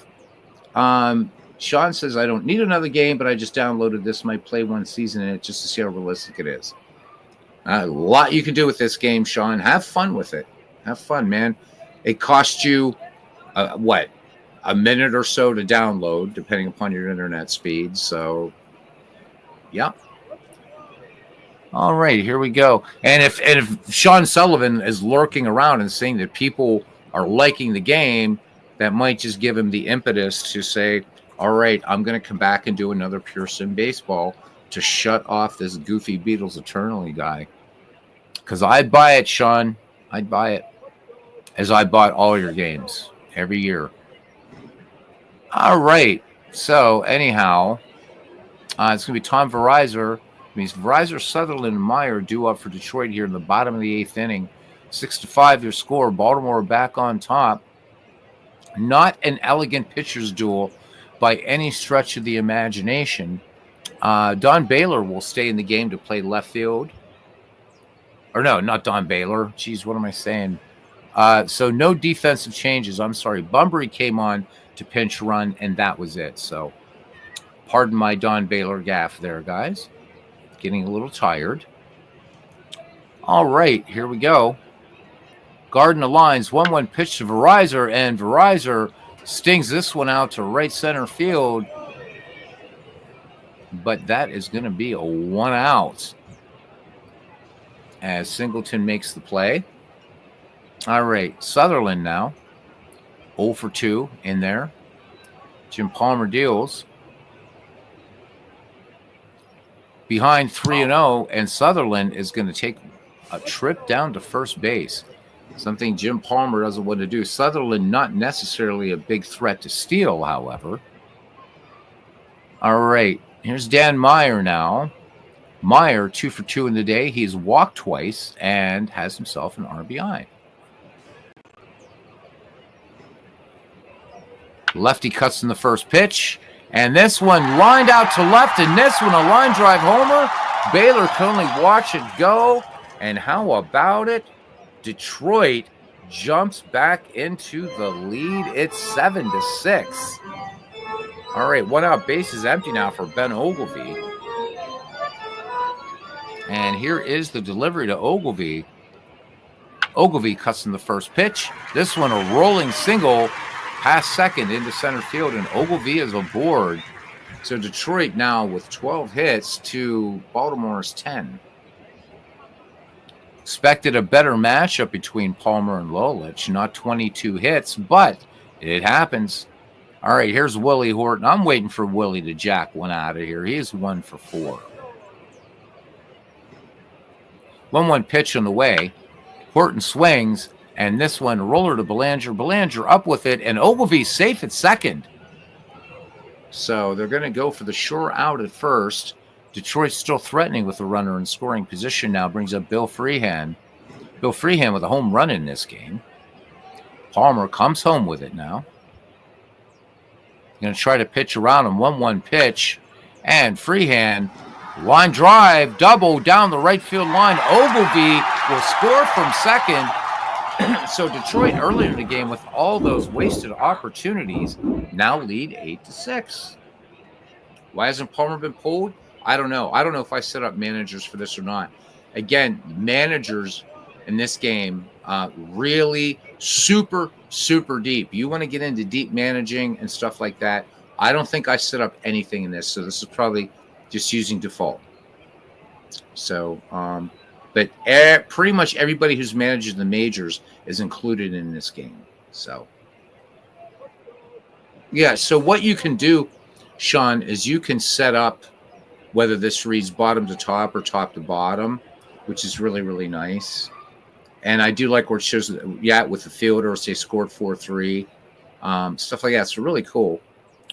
Sean says, I don't need another game, but I just downloaded this. Might play one season in it just to see how realistic it is. A lot you can do with this game, Sean. Have fun with it. Have fun, man. It costs you, a minute or so to download, depending upon your internet speed. So, yeah. All right, here we go. And if Sean Sullivan is lurking around and seeing that people are liking the game, that might just give him the impetus to say, all right, I'm going to come back and do another PureSim Baseball to shut off this goofy Beatles Eternally guy. Because I'd buy it, Sean. I'd buy it. As I bought all your games every year. All right. So, anyhow, it's going to be Tom Verizor. It means Verizor, Sutherland, and Meyer due up for Detroit here in the bottom of the 8th inning. 6-5 their score. Baltimore back on top. Not an elegant pitcher's duel by any stretch of the imagination. Don Baylor will stay in the game to play left field. Or no, not Don Baylor. Geez, what am I saying? So no defensive changes. I'm sorry. Bunbury came on to pinch run, and that was it. So pardon my Don Baylor gaffe there, guys. Getting a little tired. All right, here we go. Garden aligns, 1-1 pitch to Verizor, and Verizor stings this one out to right center field. But that is going to be a 1 out. as Singleton makes the play. All right, Sutherland now. 0 for 2 in there. Jim Palmer deals. Behind 3-0, and Sutherland is going to take a trip down to first base. Something Jim Palmer doesn't want to do. Sutherland not necessarily a big threat to steal, however. All right, here's Dan Meyer now. Meyer, 2 for 2 in the day. He's walked twice and has himself an RBI. Lefty cuts in the first pitch. And this one lined out to left, and this one a line drive homer. Baylor can only watch it go. And how about it? Detroit jumps back into the lead. It's 7-6. All right, 1 out, base is empty now for Ben Ogilvie. And here is the delivery to Ogilvie. Ogilvie cuts in the first pitch. This one a rolling single past second into center field, and Ogilvie is aboard. So Detroit now with 12 hits to Baltimore's 10. Expected a better matchup between Palmer and Lolich, not 22 hits, but it happens. All right, here's Willie Horton. I'm waiting for Willie to jack one out of here. He is 1 for 4. 1-1 pitch on the way. Horton swings, and this one roller to Belanger. Belanger up with it, and Ogilvie safe at second. So they're going to go for the sure out at first. Detroit's still threatening with the runner in scoring position now. Brings up Bill Freehan. Bill Freehan with a home run in this game. Palmer comes home with it now. Going to try to pitch around him. 1-1 pitch. And Freehan, line drive, double down the right field line. Ogilvie will score from second. So Detroit earlier in the game with all those wasted opportunities now lead 8-6. Why hasn't Palmer been pulled? I don't know. I don't know if I set up managers for this or not. Again, managers in this game really super deep. You want to get into deep managing and stuff like that. I don't think I set up anything in this, so this is probably just using default. So, but pretty much everybody who's managing the majors is included in this game. So, yeah, so what you can do, Sean, is you can set up whether this reads bottom to top or top to bottom, which is really nice. And I do like where it shows, with the fielder, say scored 4-3, stuff like that. So really cool.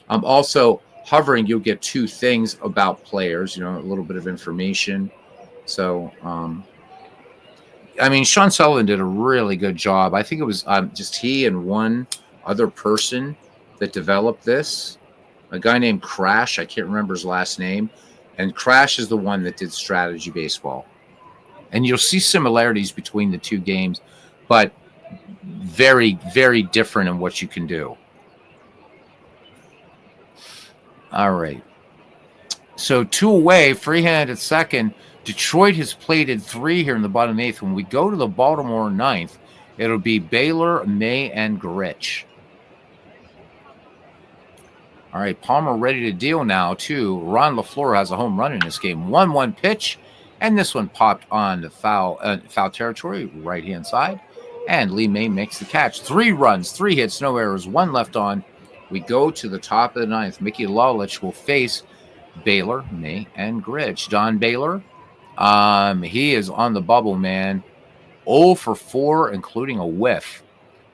Also, hovering, you'll get 2 things about players, a little bit of information. So, Sean Sullivan did a really good job. I think it was just he and one other person that developed this, a guy named Crash. I can't remember his last name. And Crash is the one that did strategy baseball. And you'll see similarities between the 2 games, but very different in what you can do. All right. So 2 away, Freehan at second. Detroit has plated 3 here in the bottom 8th. When we go to the Baltimore 9th, it'll be Baylor, May, and Grich. All right, Palmer ready to deal now, too. Ron LaFleur has a home run in this game. 1-1 pitch, and this one popped on the foul territory, right-hand side. And Lee May makes the catch. 3 runs, 3 hits, no errors, 1 left on. We go to the top of the 9th. Mickey Lolich will face Baylor, May, and Grich. Don Baylor, he is on the bubble, man. 0 for 4, including a whiff.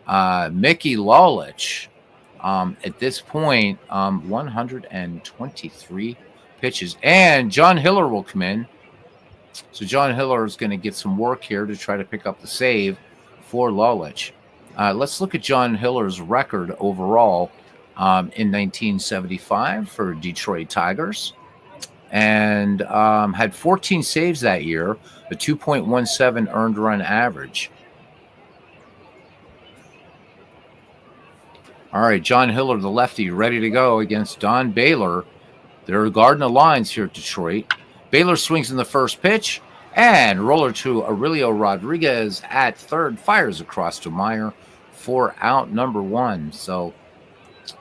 Mickey Lolich, at this point, 123 pitches. And John Hiller will come in. So John Hiller is going to get some work here to try to pick up the save for Lolich. Let's look at John Hiller's record overall in 1975 for Detroit Tigers. And had 14 saves that year, a 2.17 earned run average. All right, John Hiller, the lefty, ready to go against Don Baylor. They're guarding the lines here at Detroit. Baylor swings in the first pitch, and roller to Aurelio Rodriguez at third, fires across to Meyer for out number 1. So,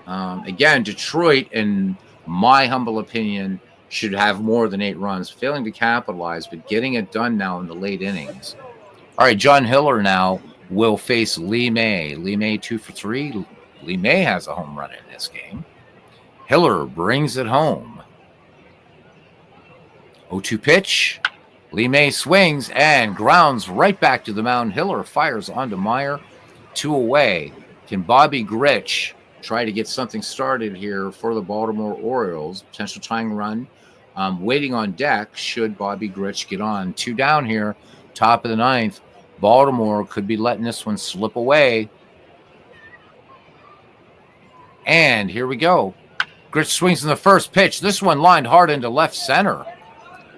again, Detroit, in my humble opinion, should have more than 8 runs, failing to capitalize, but getting it done now in the late innings. All right, John Hiller now will face Lee May. Lee May 2 for 3. Lee May has a home run in this game. Hiller brings it home. 0-2 pitch. Lee May swings and grounds right back to the mound. Hiller fires onto Meyer. 2 away. Can Bobby Grich try to get something started here for the Baltimore Orioles? Potential tying run. Waiting on deck should Bobby Grich get on. 2 down here, top of the 9th. Baltimore could be letting this one slip away. And here we go. Grich swings in the first pitch. This one lined hard into left center.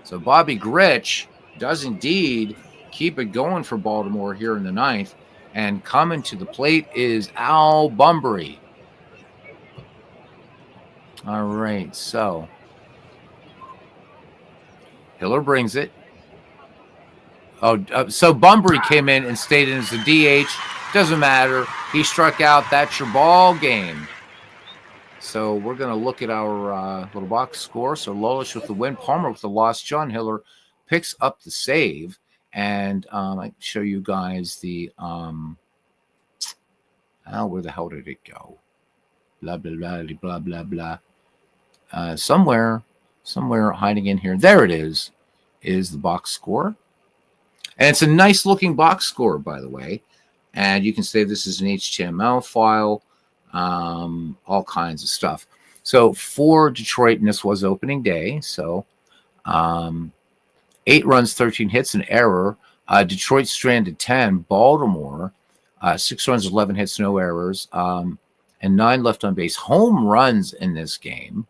So Bobby Grich does indeed keep it going for Baltimore here in the 9th. And coming to the plate is Al Bunbury. All right, so Hiller brings it. So Bunbury came in and stayed in as a DH. Doesn't matter. He struck out. That's your ball game. So we're going to look at our little box score. So Lolish with the win, Palmer with the loss. John Hiller picks up the save. And I can show you guys the where the hell did it go? Blah, blah, blah, blah, blah, blah. Somewhere hiding in here. There it is the box score. And it's a nice looking box score, by the way. And you can say this is an HTML file, all kinds of stuff. So for Detroit, and this was opening day. So 8 runs, 13 hits, an error. Detroit stranded 10. Baltimore, 6 runs, 11 hits, no errors, and 9 left on base. Home runs in this game.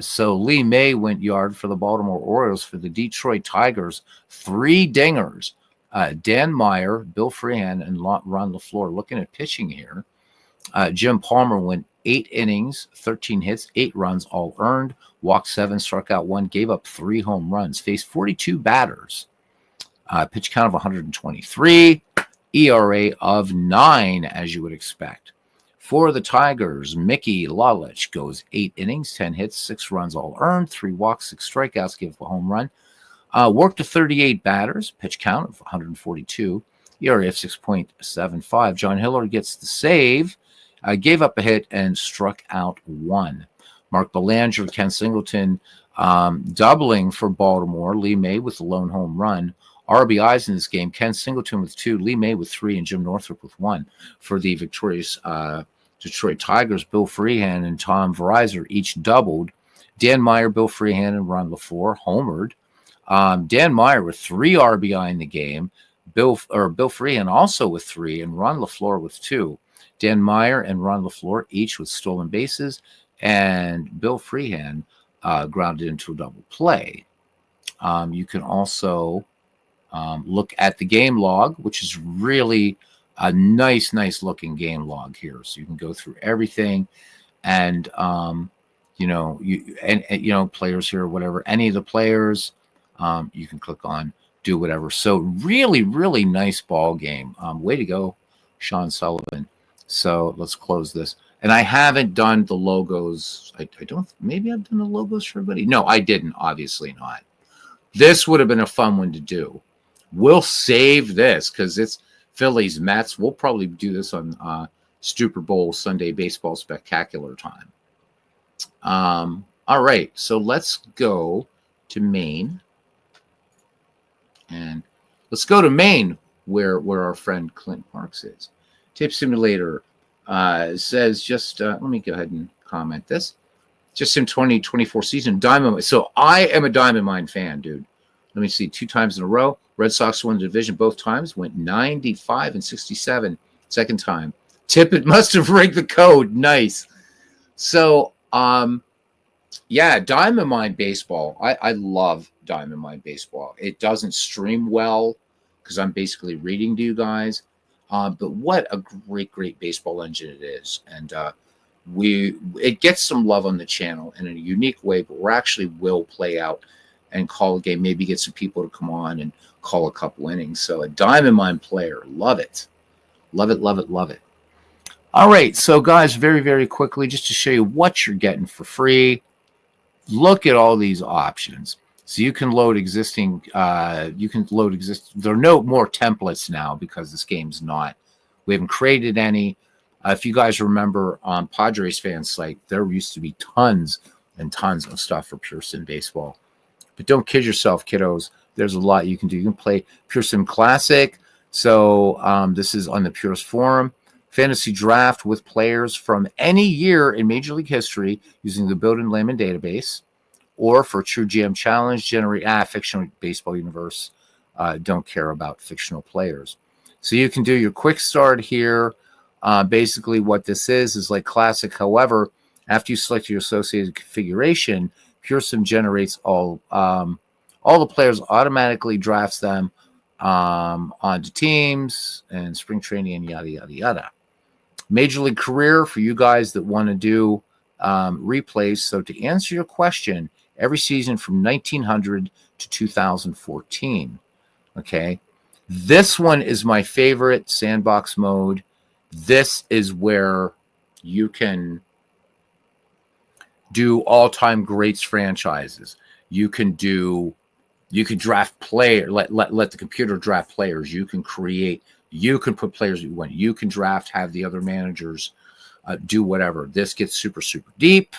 So Lee May went yard for the Baltimore Orioles. For the Detroit Tigers, 3 dingers. Dan Meyer, Bill Freehan, and Ron LaFleur. Looking at pitching here, Jim Palmer went 8 innings, 13 hits, 8 runs, all earned. Walked 7, struck out 1, gave up 3 home runs. Faced 42 batters. Pitch count of 123. ERA of 9, as you would expect. For the Tigers, Mickey Lalich goes 8 innings, 10 hits, 6 runs, all earned, 3 walks, 6 strikeouts, gave up a home run. Worked to 38 batters, pitch count of 142, ERA of 6.75. John Hiller gets the save, gave up a hit, and struck out 1. Mark Belanger, Ken Singleton doubling for Baltimore. Lee May with the lone home run. RBIs in this game, Ken Singleton with 2, Lee May with 3, and Jim Northrup with 1. For the victorious Detroit Tigers, Bill Freehan and Tom Verizor each doubled. Dan Meyer, Bill Freehan, and Ron LaFleur homered. Dan Meyer with 3 RBI in the game. Bill Freehan also with 3, and Ron LaFleur with 2. Dan Meyer and Ron LaFleur each with stolen bases, and Bill Freehan grounded into a double play. You can also look at the game log, which is really a nice looking game log here. So you can go through everything, and players here, whatever, any of the players, you can click on, do whatever. So really nice ball game. Way to go, Sean Sullivan. So let's close this. And I haven't done the logos. Maybe I've done the logos for everybody. No, I didn't. Obviously not. This would have been a fun one to do. We'll save this because it's Phillies Mets. We'll probably do this on Super Bowl Sunday Baseball Spectacular time. All right, so let's go to Maine. And let's go to Maine, where our friend Clint Marks is. Tape Simulator says let me go ahead and comment this. Just in 2024 season, Diamond. So I am a Diamond Mine fan, dude. Let me see, 2 times in a row. Red Sox won the division both times, went 95 and 67. Second time. Tippett must have rigged the code. Nice. So, Diamond Mine Baseball. I love Diamond Mine Baseball. It doesn't stream well because I'm basically reading to you guys. But what a great baseball engine it is. And it gets some love on the channel in a unique way, but we actually will play out and call a game, maybe get some people to come on and call a couple innings. So a Diamond Mine player, love it. Love it. All right, so guys, very quickly, just to show you what you're getting for free. look at all these options. So you can load existing, there are no more templates now because this game's not, we haven't created any. If you guys remember on Padres fan site, there used to be tons and tons of stuff for PureSim Baseball. But don't kid yourself, kiddos. There's a lot you can do. You can play PureSim Classic. So this is on the Purist Forum. Fantasy draft with players from any year in Major League history using the built-in layman database. Or for True GM Challenge, generate fictional baseball universe. Don't care about fictional players. So you can do your quick start here. Basically, what this is like Classic. However, after you select your associated configuration, PureSim generates all the players, automatically drafts them onto teams and spring training and yada, yada, yada. Major League Career for you guys that want to do replays. So to answer your question, every season from 1900 to 2014. Okay. This one is my favorite, sandbox mode. This is where you can do all-time greats franchises. You can draft player, let the computer draft players. You can create, you can put players you want. You can draft, have the other managers do whatever. This gets super, super deep.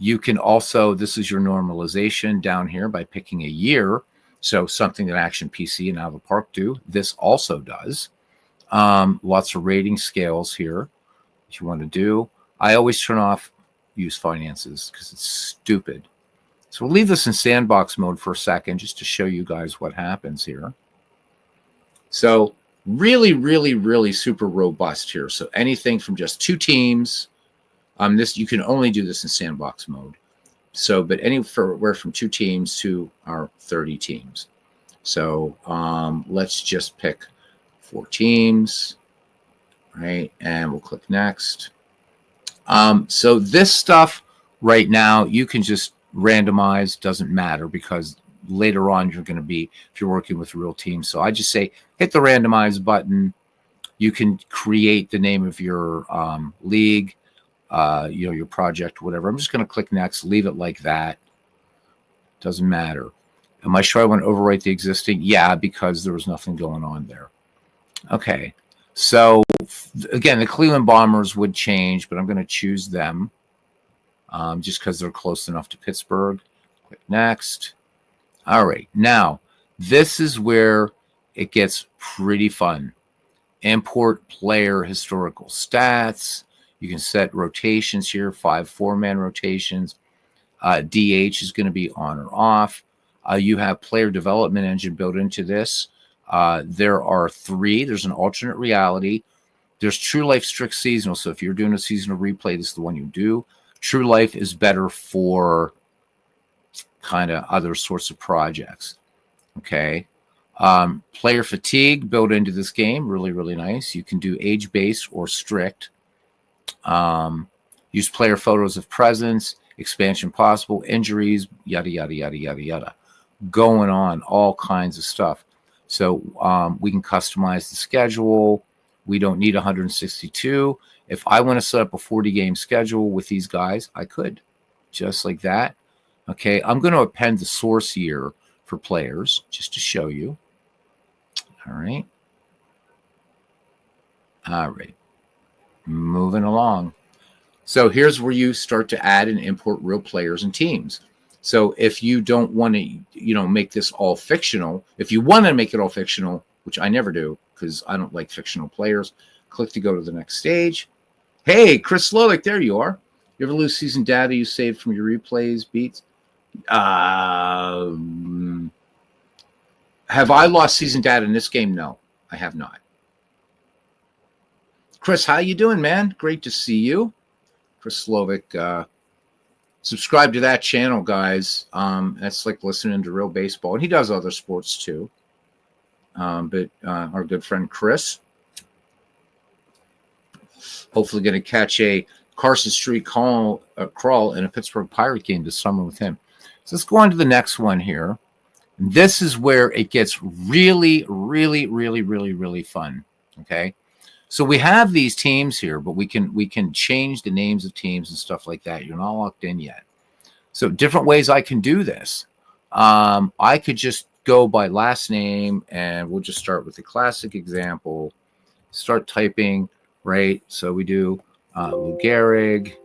You can also, this is your normalization down here by picking a year. So something that Action PC and Alva Park do. This also does. Lots of rating scales here that you want to do. I always turn off use finances because it's stupid. So we'll leave this in sandbox mode for a second just to show you guys what happens here. So really, really, really super robust here. So anything from just 2 teams. This you can only do this in sandbox mode. So, but anywhere from 2 teams to our 30 teams. So let's just pick 4 teams, right? And we'll click next. So this stuff right now, you can just randomize, doesn't matter because later on you're going to be, if you're working with real teams. So I just say, hit the randomize button. You can create the name of your league, your project, whatever. I'm just going to click next, leave it like that. Doesn't matter. Am I sure I want to overwrite the existing? Yeah, because there was nothing going on there. Okay. So again, the Cleveland Bombers would change, but I'm going to choose them just because they're close enough to Pittsburgh. Click next. All right. Now, this is where it gets pretty fun. Import player historical stats. You can set rotations here, 5 4-man rotations. DH is going to be on or off. You have player development engine built into this. There are 3. There's an alternate reality. There's True Life Strict Seasonal. So if you're doing a seasonal replay, this is the one you do. True Life is better for kind of other sorts of projects. Okay. Player fatigue built into this game. Really, really nice. You can do age-based or strict. Use player photos of presence, expansion possible, injuries, yada, yada, yada, yada, yada. Going on, all kinds of stuff. So we can customize the schedule. We don't need 162. If I want to set up a 40-game schedule with these guys, I could, just like that. Okay, I'm going to append the source year for players just to show you. All right. All right. Moving along. So here's where you start to add and import real players and teams. So if you don't want to, make this all fictional, if you want to make it all fictional, which I never do because I don't like fictional players, click to go to the next stage. Hey, Chris Slovic, there you are. You ever lose season data you saved from your replays, beats? Have I lost season data in this game? No, I have not. Chris, how you doing, man? Great to see you. Chris Slovic. Subscribe to that channel, guys. That's like listening to real baseball. And he does other sports too. But our good friend Chris, hopefully going to catch a Carson Street crawl in a Pittsburgh Pirate game this summer with him. So let's go on to the next one here. This is where it gets really, really, really, really, really fun. Okay. So we have these teams here, but we can change the names of teams and stuff like that. You're not locked in yet. So different ways I can do this. I could just go by last name, and we'll just start with the classic example. Start typing, right? So we do Lou Gehrig,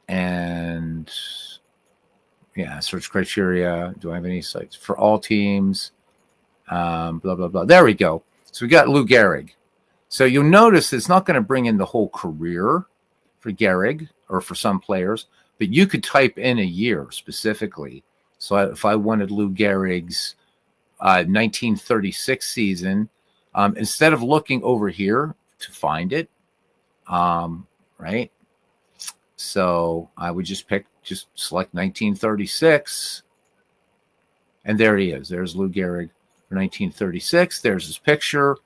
and yeah, search criteria. Do I have any sites for all teams? Blah blah blah. There we go. So we got Lou Gehrig. So you'll notice it's not going to bring in the whole career for Gehrig or for some players, but you could type in a year specifically. So if I wanted Lou Gehrig's 1936 season, instead of looking over here to find it, right? So I would just select 1936, and there he is. There's Lou Gehrig for 1936. There's his picture.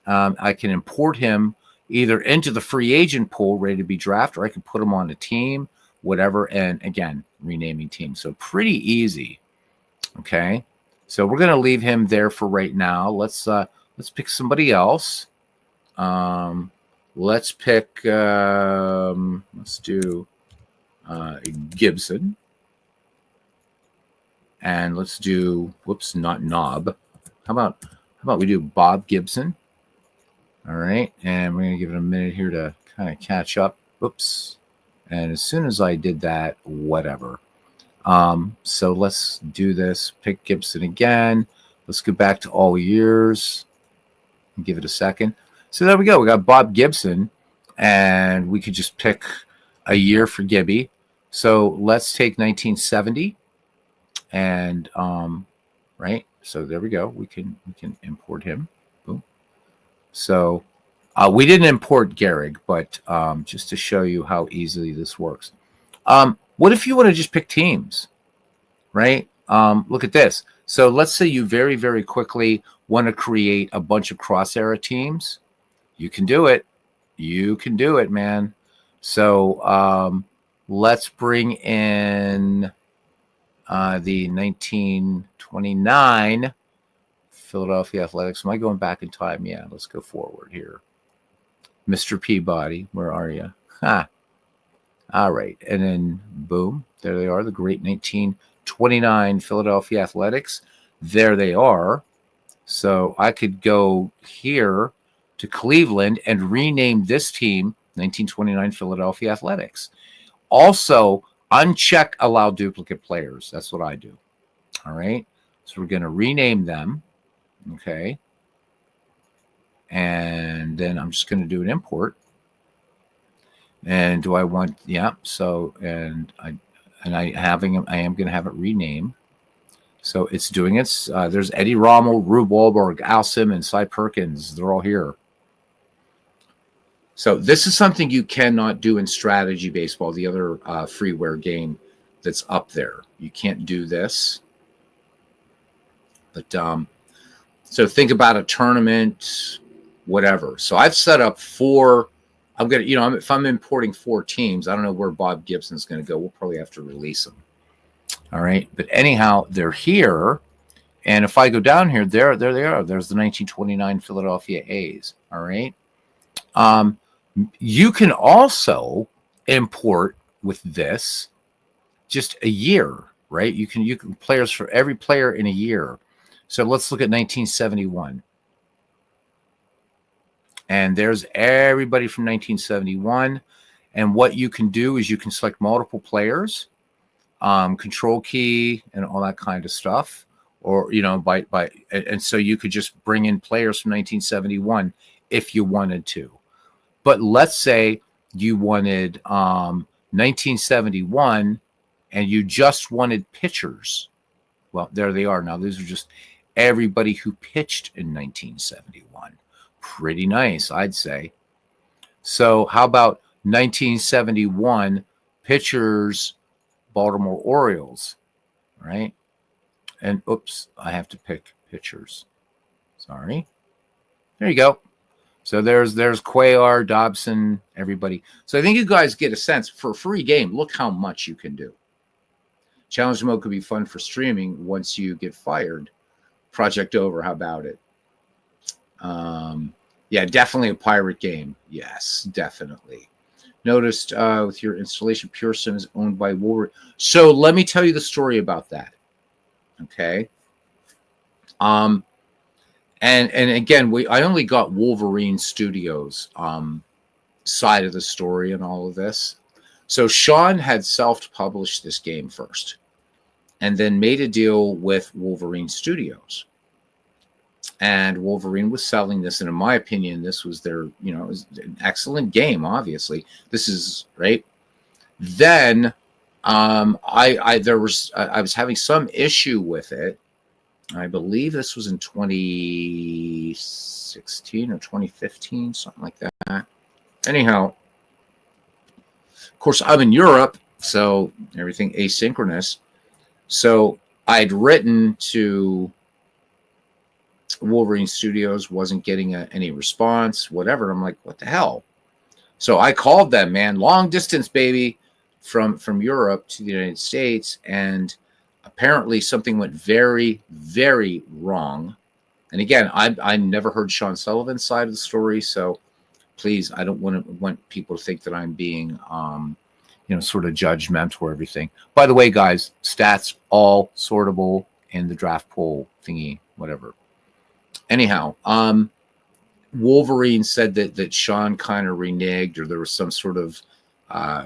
I can import him either into the free agent pool ready to be drafted, or I can put him on a team, whatever. And again, renaming teams. So pretty easy. Okay. So we're going to leave him there for right now. Let's pick somebody else. Let's pick, let's do Gibson. And let's do, whoops, not Knob. How about we do Bob Gibson? All right, and we're going to give it a minute here to kind of catch up. Oops. And as soon as I did that, whatever. So let's do this. Pick Gibson again. Let's go back to all years and give it a second. So there we go. We got Bob Gibson, and we could just pick a year for Gibby. So let's take 1970, and right. So there we go. We can import him. Boom. So we didn't import Gehrig, but just to show you how easily this works. What if you want to just pick teams, right? Look at this. So let's say you very, very quickly want to create a bunch of cross-era teams. You can do it. You can do it, man. So let's bring in the 1929 Philadelphia Athletics. Am I going back in time? Yeah, let's go forward here. Mr. Peabody, where are you? Ha. All right. And then, boom, there they are, the great 1929 Philadelphia Athletics. There they are. So I could go here to Cleveland and rename this team 1929 Philadelphia Athletics. Also, uncheck allow duplicate players. That's what I do. All right. So we're going to rename them. Okay. And then I'm just going to do an import. And do I want, yeah. So, I am going to have it rename. So it's doing it. There's Eddie Rommel, Rube Wahlberg, Al Simmons, Cy Perkins. They're all here. So this is something you cannot do in strategy baseball, the other freeware game that's up there. You can't do this. But so think about a tournament, whatever. So I've set up 4. I'm gonna, if I'm importing 4 teams, I don't know where Bob Gibson's going to go. We'll probably have to release them. All right, but anyhow, they're here, and if I go down here, there they are. There's the 1929 Philadelphia A's. All right. You can also import with this just a year, right? You can players for every player in a year. So let's look at 1971. And there's everybody from 1971. And what you can do is you can select multiple players, control key, and all that kind of stuff. Or, and so you could just bring in players from 1971 if you wanted to. But let's say you wanted 1971 and you just wanted pitchers. Well, there they are. Now, these are just everybody who pitched in 1971. Pretty nice, I'd say. So how about 1971 pitchers, Baltimore Orioles, right? And oops, I have to pick pitchers. Sorry. There you go. So there's Cuellar, Dobson, everybody. So I think you guys get a sense for a free game. Look how much you can do. Challenge mode could be fun for streaming once you get fired. Project over. How about it? Yeah, definitely a pirate game. Yes, definitely. Noticed with your installation, PureSim is owned by Wolverine. So let me tell you the story about that. Okay. Um, and again, I only got Wolverine Studios side of the story and all of this. So Sean had self-published this game first, and then made a deal with Wolverine Studios. And Wolverine was selling this, and in my opinion, this was their, it was an excellent game. Obviously, this is right. Then, I was having some issue with it. I believe this was in 2016 or 2015, something like that. Anyhow, of course, I'm in Europe, so everything asynchronous. So I'd written to Wolverine Studios, wasn't getting any response, whatever. I'm like, what the hell? So I called them, man, long distance, baby, from Europe to the United States, and apparently something went very, very wrong. And again, I never heard Sean Sullivan's side of the story, so please, I don't want people to think that I'm being, sort of judgmental or everything. By the way, guys, stats all sortable in the draft pool thingy, whatever. Anyhow, Wolverine said that Sean kind of reneged, or there was some sort of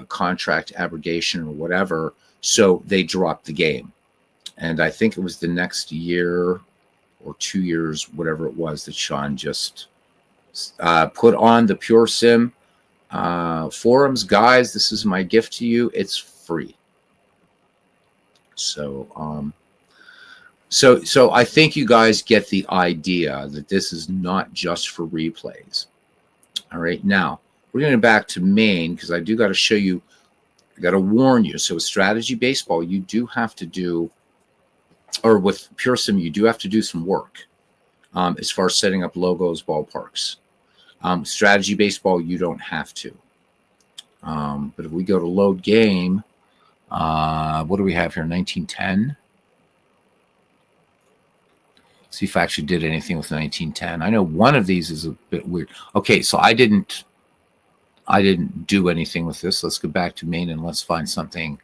contract abrogation or whatever, so they dropped the game. And I think it was the next year or 2 years, whatever it was, that Sean just put on the PureSim forums. Guys, this is my gift to you. It's free. So I think you guys get the idea that this is not just for replays. All right, now we're going back to Maine, because I do got to show you. I got to warn you. So with strategy baseball, you do have to do, or with PureSim, you do have to do some work as far as setting up logos, ballparks. Strategy baseball, you don't have to. But if we go to load game, what do we have here? 1910. See if I actually did anything with 1910. I know one of these is a bit weird. Okay, so I didn't do anything with this. Let's go back to Maine and let's find something.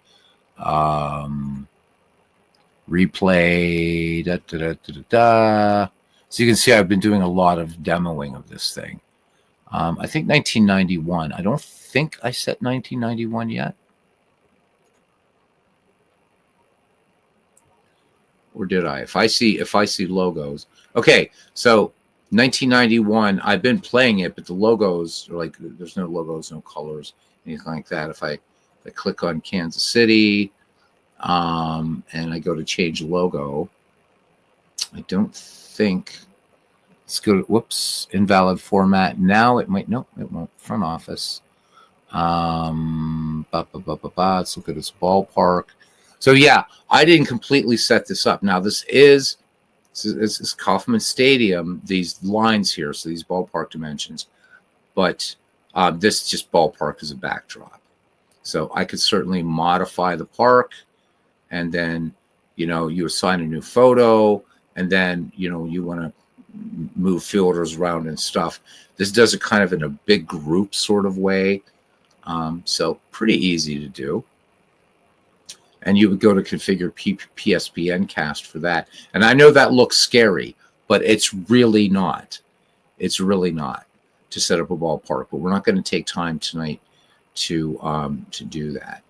Replay. Da, da, da, da, da. So you can see I've been doing a lot of demoing of this thing. I think 1991. I don't think I set 1991 yet. Or did I? If I see logos. Okay, so 1991, I've been playing it, but the logos are like, there's no logos, no colors, anything like that. If I click on Kansas City, and I go to change logo, I don't think, let's go to, whoops, invalid format. Now it might, nope, it won't. Front office. Let's look at this ballpark. So yeah, I didn't completely set this up. Now this is Kauffman Stadium, these lines here, so these ballpark dimensions, but this just ballpark as a backdrop. So I could certainly modify the park, and then, you assign a new photo, and then, you want to move fielders around and stuff. This does it kind of in a big group sort of way. So pretty easy to do. And you would go to configure PSPN cast for that. And I know that looks scary, but it's really not. It's really not to set up a ballpark. But we're not going to take time tonight to do that.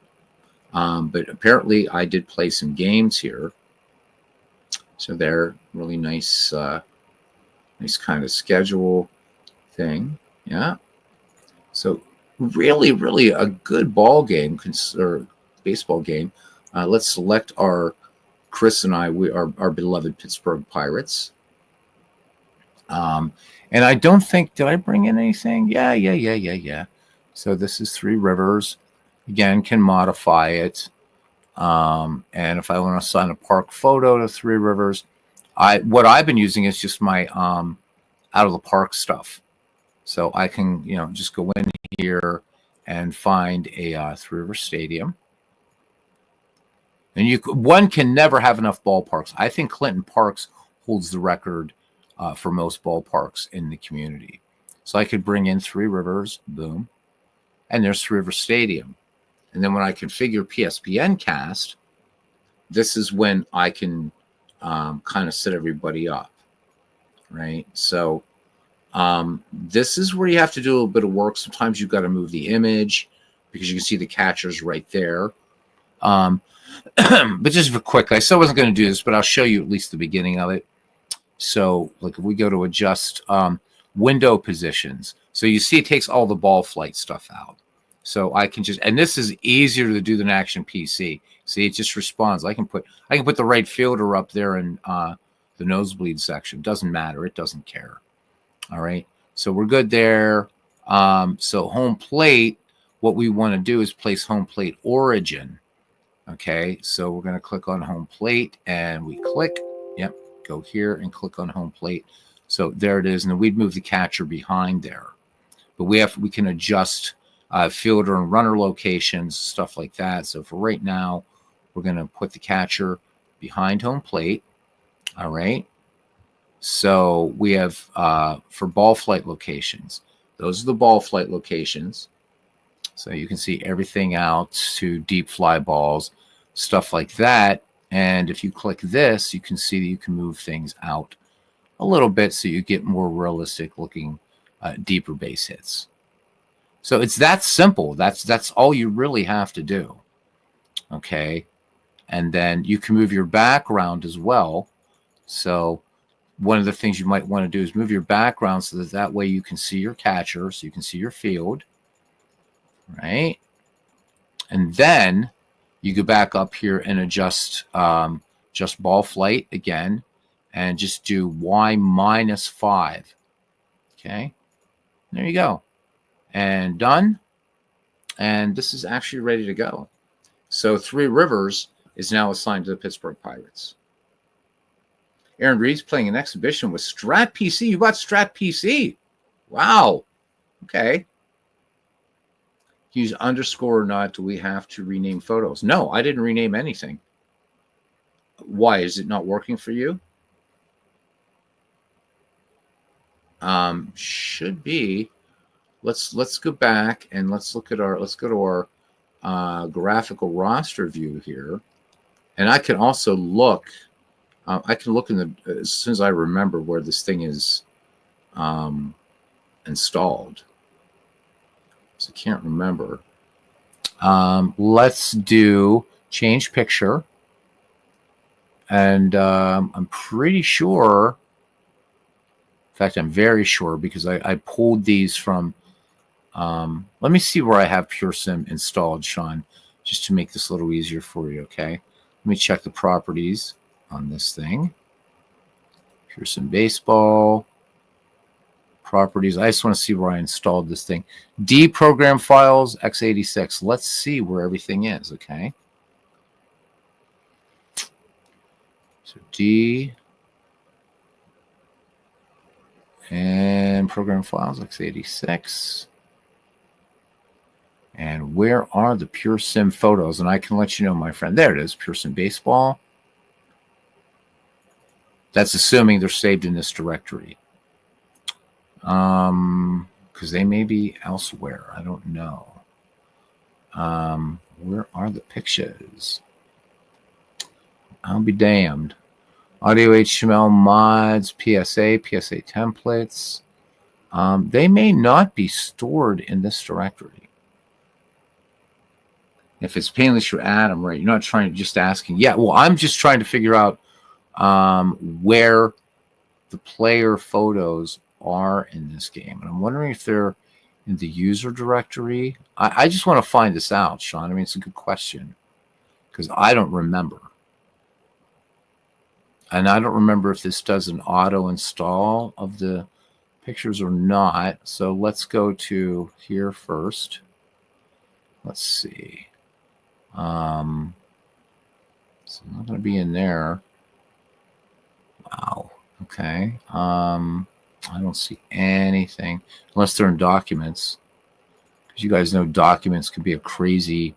But apparently, I did play some games here. So they're really nice, nice kind of schedule thing. Yeah. So really, really a good ball game, or baseball game. Let's select Chris and I, our beloved Pittsburgh Pirates. And I don't think, did I bring in anything? Yeah. So this is Three Rivers. Again, can modify it. And if I want to assign a park photo to Three Rivers, what I've been using is just my out of the park stuff. So I can, just go in here and find a Three Rivers Stadium. And one can never have enough ballparks. I think Clinton Parks holds the record for most ballparks in the community. So I could bring in Three Rivers, boom, and there's Three Rivers Stadium. And then when I configure PSPN cast, this is when I can kind of set everybody up, right? So this is where you have to do a little bit of work. Sometimes you've got to move the image because you can see the catchers right there. But just for quick, I still wasn't going to do this, but I'll show you at least the beginning of it. So like if we go to adjust window positions, so you see it takes all the ball flight stuff out. So I can just, and this is easier to do than Action PC. See, it just responds. I can put the right fielder up there in the nosebleed section. Doesn't matter. It doesn't care. All right. So we're good there. So home plate, what we want to do is place home plate origin. Okay. So we're going to click on home plate and we click. Yep. Go here and click on home plate. So there it is. And then we'd move the catcher behind there. But we can adjust fielder and runner locations, stuff like that. So for right now, we're going to put the catcher behind home plate. All right. So we have for ball flight locations, those are the ball flight locations. So you can see everything out to deep fly balls, stuff like that. And if you click this, you can see that you can move things out a little bit so you get more realistic looking deeper base hits. So it's that simple. That's all you really have to do. Okay. And then you can move your background as well. So one of the things you might want to do is move your background so that way you can see your catcher, so you can see your field. Right. And then you go back up here and adjust just ball flight again and just do Y-5. Okay. There you go. And done. And this is actually ready to go. So Three Rivers is now assigned to the Pittsburgh Pirates. Aaron Reed's playing an exhibition with Strat PC. You bought Strat PC. Wow. Okay. Use underscore or not, do we have to rename photos? No, I didn't rename anything. Why? Is it not working for you? Should be. Let's go back and let's go to our graphical roster view here, and I can also look. I can look in the as soon as I remember where this thing is installed. So I can't remember. Let's do change picture, and I'm pretty sure. In fact, I'm very sure because I pulled these from. Let me see where I have PureSim installed, Sean, just to make this a little easier for you, okay? Let me check the properties on this thing. PureSim Baseball. Properties. I just want to see where I installed this thing. D program files, x86. Let's see where everything is, okay? So D and program files, x86. And where are the PureSim photos? And I can let you know, my friend. There it is, PureSim Baseball. That's assuming they're saved in this directory. Because they may be elsewhere. I don't know. Where are the pictures? I'll be damned. Audio HTML mods, PSA templates. They may not be stored in this directory. If it's painless, you add them, right? You're not trying to just asking. Yeah, well, I'm just trying to figure out where the player photos are in this game. And I'm wondering if they're in the user directory. I just want to find this out, Sean. I mean, it's a good question because I don't remember. And I don't remember if this does an auto install of the pictures or not. So let's go to here first. Let's see. So I'm not going to be in there. Wow. Okay. I don't see anything unless they're in documents. Because you guys know documents can be a crazy,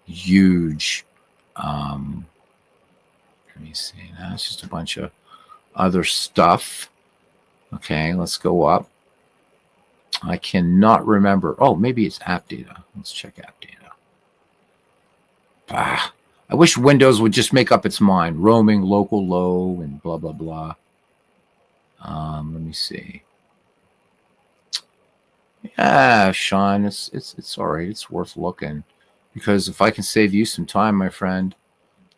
huge. Let me see. Now it's just a bunch of other stuff. Okay, let's go up. I cannot remember. Oh, maybe it's app data. Let's check app data. I wish Windows would just make up its mind. Roaming, local low, and blah, blah, blah. Let me see. Yeah, Sean, it's all right. It's worth looking, because if I can save you some time, my friend,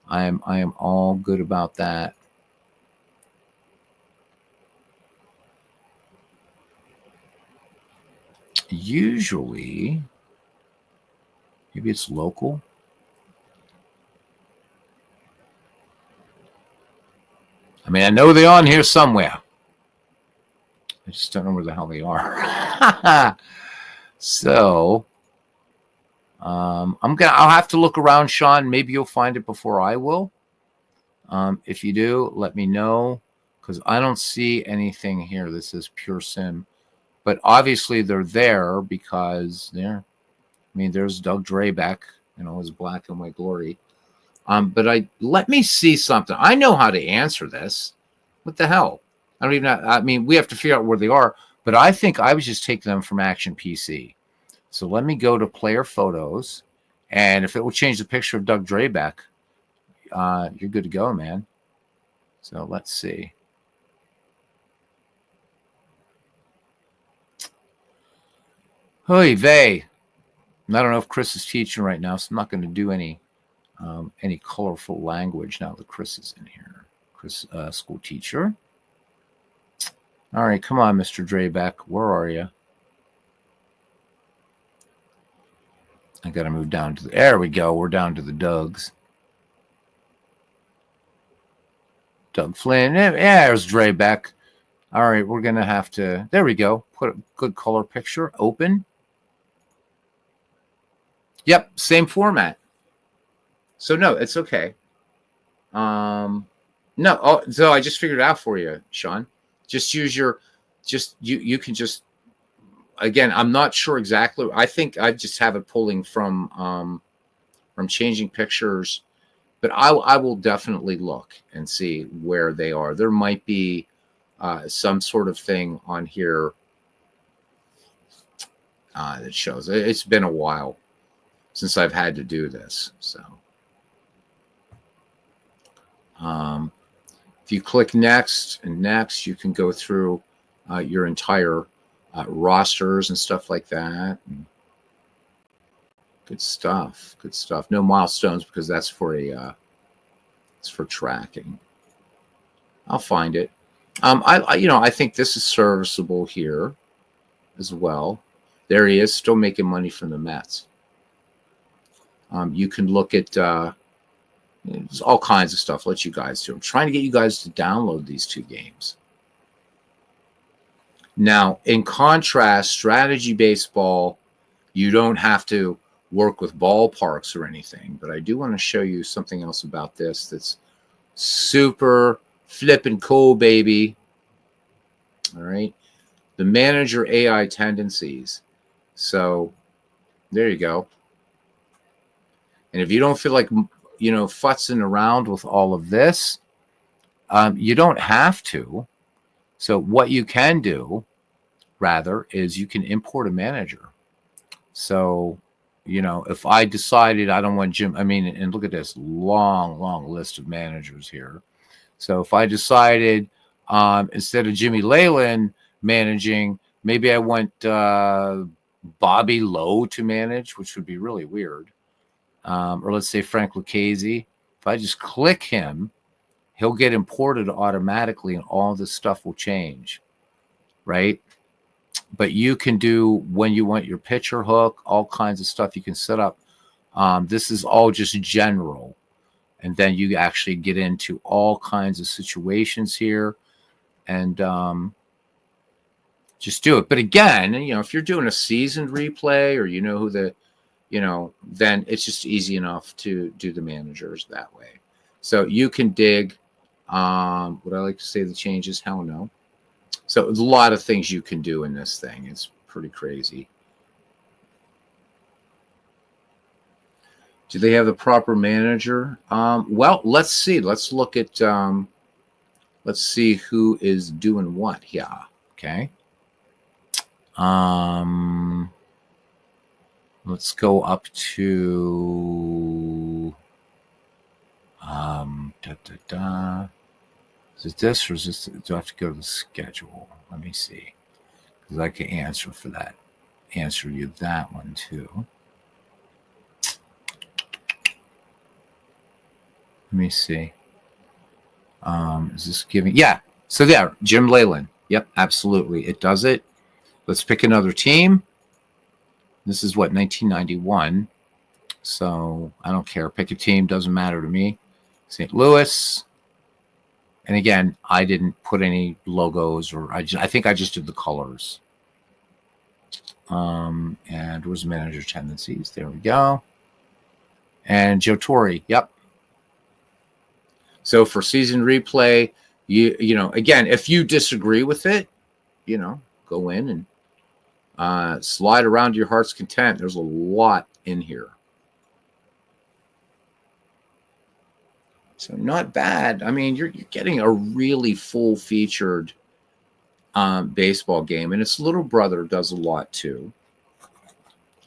I am all good about that. Usually, maybe it's local. I mean, I know they're on here somewhere. I just don't know where the hell they are. So, I'll have to look around, Sean. Maybe you'll find it before I will. If you do, let me know, because I don't see anything here that says PureSim. But obviously they're there because there's Doug Drabeck, his black and white glory. But let me see something. I know how to answer this. What the hell? I don't even know. I mean, we have to figure out where they are, but I think I was just taking them from Action PC. So let me go to player photos, and if it will change the picture of Doug Drabeck, you're good to go, man. So let's see. Oy vey. I don't know if Chris is teaching right now, so I'm not going to do any colorful language now that Chris is in here. Chris, school teacher. All right, come on, Mr. Drabeck. Where are you? I got to move down to there we go. We're down to the Dougs. Doug Flynn. Yeah, there's Drabeck. All right, we're going to have to, there we go. Put a good color picture. Open. Yep, same format. So no, it's okay. No, so I just figured it out for you, Sean. Just use you can just, again, I'm not sure exactly. I think I just have it pulling from changing pictures, but I will definitely look and see where they are. There might be some sort of thing on here that shows. It's been a while since I've had to do this. So if you click next and next, you can go through your entire rosters and stuff like that. Good stuff. Good stuff. No milestones, because that's for it's for tracking. I'll find it. I think this is serviceable here as well. There he is, still making money from the Mets. You can look at there's all kinds of stuff. Let you guys do. I'm trying to get you guys to download these two games. Now, in contrast, strategy baseball, you don't have to work with ballparks or anything, but I do want to show you something else about this that's super flippin' cool, baby. All right. The manager AI tendencies. So there you go. And if you don't feel like, futzing around with all of this, you don't have to. So what you can do, rather, is you can import a manager. So, if I decided I don't want Jim, and look at this long list of managers here. So if I decided instead of Jimmy Leyland managing, maybe I want Bobby Lowe to manage, which would be really weird. Or let's say Frank Lucchese. If I just click him, he'll get imported automatically, and all this stuff will change, right? But you can do, when you want your pitcher hook, all kinds of stuff you can set up. This is all just general. And then you actually get into all kinds of situations here, and just do it. But again, if you're doing a seasoned replay, or who the, then it's just easy enough to do the managers that way. So you can dig. Would I like to say the changes? Hell no. So there's a lot of things you can do in this thing. It's pretty crazy. Do they have the proper manager? Well, let's see. Let's look at, let's see who is doing what. Yeah. Okay. Let's go up to Is it this or is this? Do I have to go to the schedule? Let me see, because I can answer for that. Answer you that one too. Let me see. Is this giving? Yeah. So there, Jim Leyland. Yep, absolutely. It does it. Let's pick another team. This is what, 1991. So I don't care. Pick a team. Doesn't matter to me. St. Louis. And again, I didn't put any logos, or I think I just did the colors. And where's manager tendencies? There we go. And Joe Torre. Yep. So for season replay, you know, again, if you disagree with it, you know, go in and slide around to your heart's content. There's a lot in here. So not bad. I mean, you're getting a really full-featured baseball game, and its little brother does a lot too.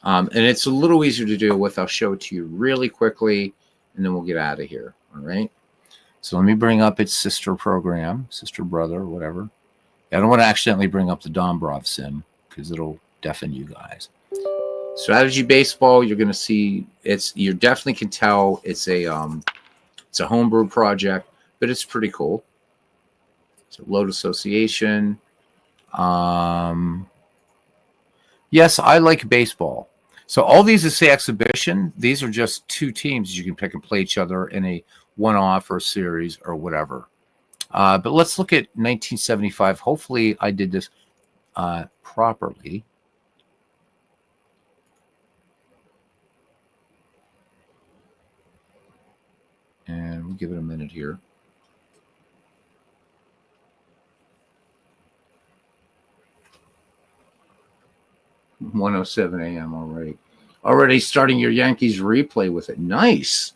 And it's a little easier to deal with. I'll show it to you really quickly, and then we'll get out of here. All right. So let me bring up its sister program, sister brother, whatever. I don't want to accidentally bring up the Dombrov sim because it'll deafen you guys. Strategy Baseball, you're going to see you definitely can tell it's a homebrew project, but it's pretty cool. So load association. Yes, I like baseball. So all these that say exhibition, these are just two teams you can pick and play each other in a one-off or series or whatever. But let's look at 1975. Hopefully I did this properly. And we'll give it a minute here. (1:07 a.m.) All right. Already starting your Yankees replay with it. Nice.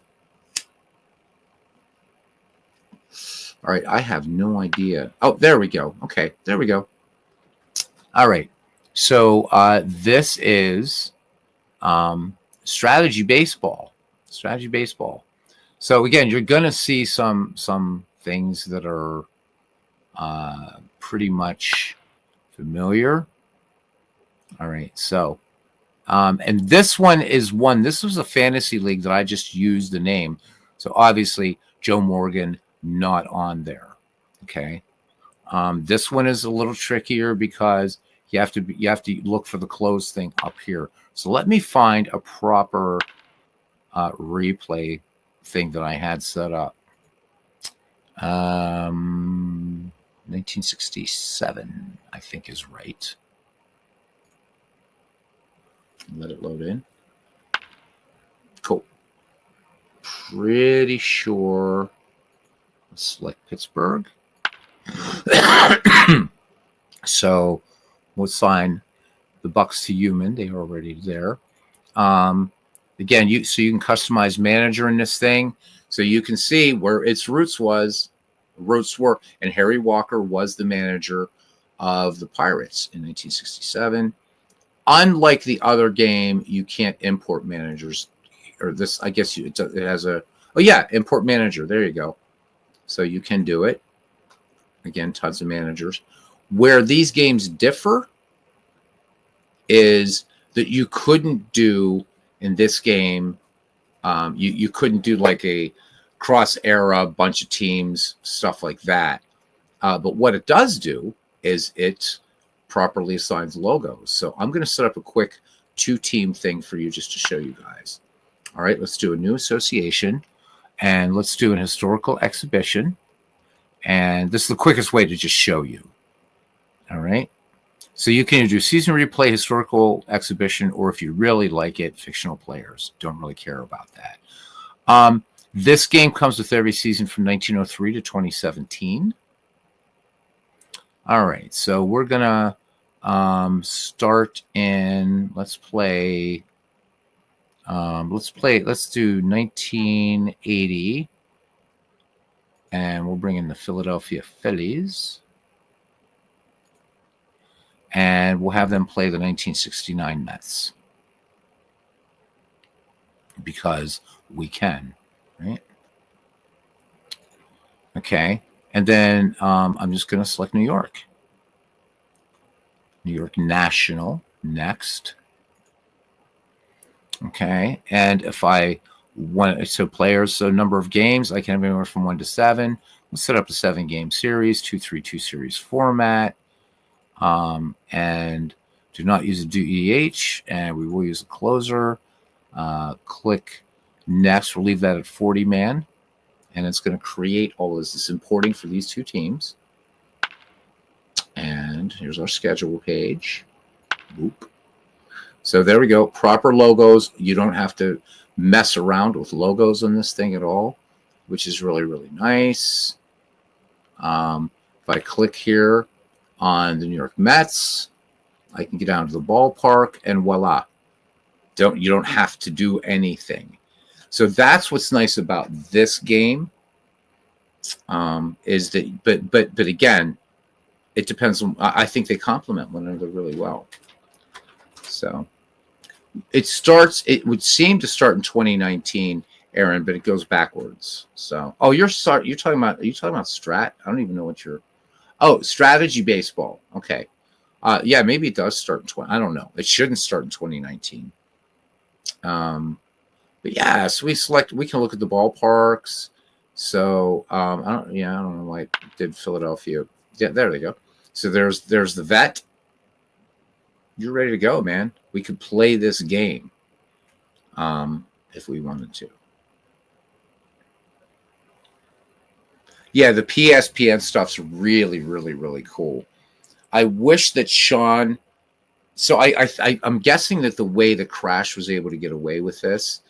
All right. I have no idea. Oh, there we go. Okay. There we go. All right. So this is Strategy Baseball. Strategy Baseball. So again, you're going to see some things that are pretty much familiar. All right. So, and this one is one. This was a fantasy league that I just used the name. So obviously, Joe Morgan not on there. Okay. This one is a little trickier because you have to look for the closed thing up here. So let me find a proper replay thing that I had set up. 1967, I think is right. Let it load in. Cool. Pretty sure. Let's select Pittsburgh. So we'll assign the Bucks to human. They are already there. Again, you can customize manager in this thing, so you can see where its roots were, and Harry Walker was the manager of the Pirates in 1967. Unlike the other game, you can't import managers, or this. I guess it has a. Oh yeah, import manager. There you go. So you can do it. Again, tons of managers. Where these games differ is that you couldn't do in this game. You couldn't do like a cross era, bunch of teams, stuff like that. But what it does do is it properly assigns logos. So I'm going to set up a quick 2-team thing for you just to show you guys. All right, let's do a new association, and let's do an historical exhibition. And this is the quickest way to just show you. All right. So you can do season replay, historical exhibition, or if you really like it, fictional players. Don't really care about that. This game comes with every season from 1903 to 2017. All right. So we're going to start in, let's do 1980. And we'll bring in the Philadelphia Phillies. and we'll have them play the 1969 Mets because we can, right? Okay, and then I'm just going to select New York. New York National next. Okay, and if I want, so players, so number of games, I can have anywhere from 1 to 7. Let's set up a 7-game series, 2-3-2 series format, and do not use a DEH, and we will use a closer. Click next. We'll leave that at 40-man, and it's going to create all this importing for these two teams. And here's our schedule page. Boop. So there we go. Proper logos. You don't have to mess around with logos on this thing at all, which is really, really nice. If I click here on the New York Mets, I can get down to the ballpark, and voila. You don't have to do anything. So that's what's nice about this game. Is that, but again, it depends on. I think they complement one another really well. So it starts. It would seem to start in 2019, Aaron, but it goes backwards. So, oh, you're talking about. Are you talking about Strat? I don't even know what you're. Oh, strategy baseball. Okay. Yeah, maybe it does start in 20. I don't know. It shouldn't start in 2019. But yeah, so we can look at the ballparks. So I don't know why I did Philadelphia. Yeah, there they go. So there's the vet. You're ready to go, man. We could play this game if we wanted to. Yeah, the PSPN stuff's really, really, really cool. I wish that Sean. So I'm guessing that the way that Crash was able to get away with this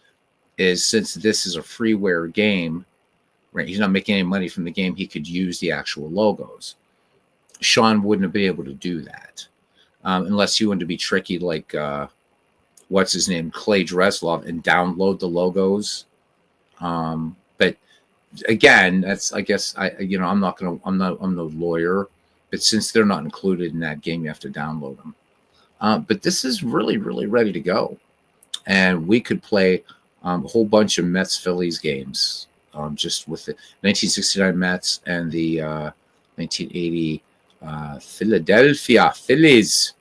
is since this is a freeware game, right? He's not making any money from the game. He could use the actual logos. Sean wouldn't have been able to do that unless he wanted to be tricky, like what's his name, Clay Dreslov, and download the logos. But again, that's I guess I'm no lawyer, but since they're not included in that game, you have to download them. But this is really, really ready to go, and we could play a whole bunch of Mets Phillies games, just with the 1969 Mets and the 1980 Philadelphia Phillies.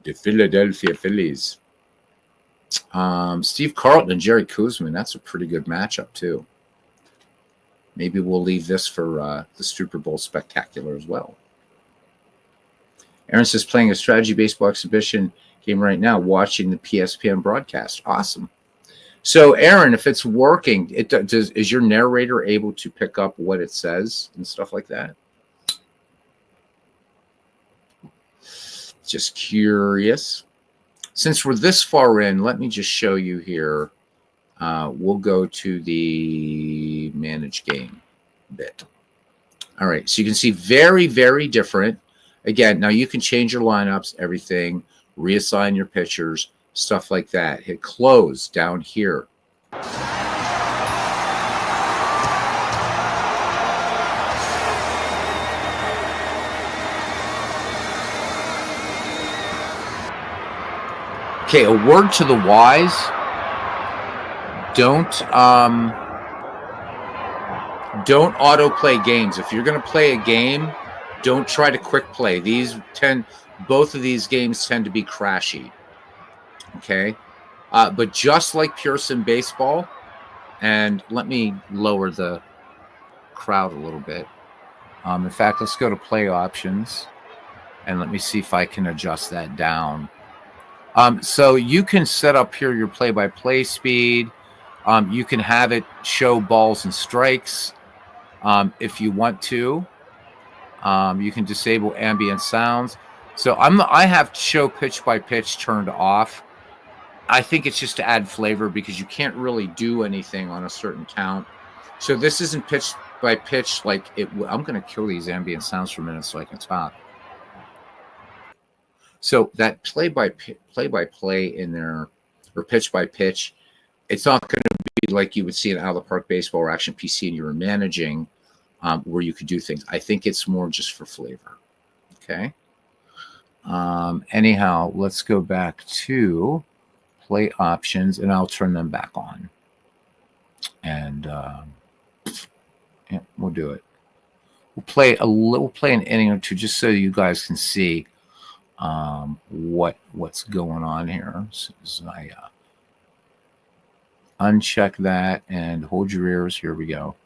The Philadelphia Phillies. Steve Carlton and Jerry Koosman. That's a pretty good matchup too. Maybe we'll leave this for the Super Bowl Spectacular as well. Aaron says playing a strategy baseball exhibition game right now, watching the PSPN broadcast. Awesome. So, Aaron, if it's working, is your narrator able to pick up what it says and stuff like that? Just curious. Since we're this far in, let me just show you here. We'll go to the manage game bit. All right, so you can see very, very different. Again, now you can change your lineups, everything, reassign your pitchers, stuff like that. Hit close down here. Okay, a word to the wise. Don't autoplay games. If you're going to play a game, don't try to quick play. Both of these games tend to be crashy. Okay, but just like PureSim Baseball, and let me lower the crowd a little bit. In fact, let's go to play options, and let me see if I can adjust that down. So you can set up here your play-by-play speed. You can have it show balls and strikes if you want to. You can disable ambient sounds. So I have show pitch by pitch turned off. I think it's just to add flavor because you can't really do anything on a certain count. So this isn't pitch by pitch like it. I'm going to kill these ambient sounds for a minute so I can talk. So that play by play in there, or pitch by pitch, it's not going to be like you would see in Out of the Park Baseball or Action PC and you were managing, where you could do things. I think it's more just for flavor. Okay. Anyhow, let's go back to play options, and I'll turn them back on. And yeah, we'll do it. We'll play an inning or two just so you guys can see what's going on here. So I uncheck that and hold your ears. Here we go.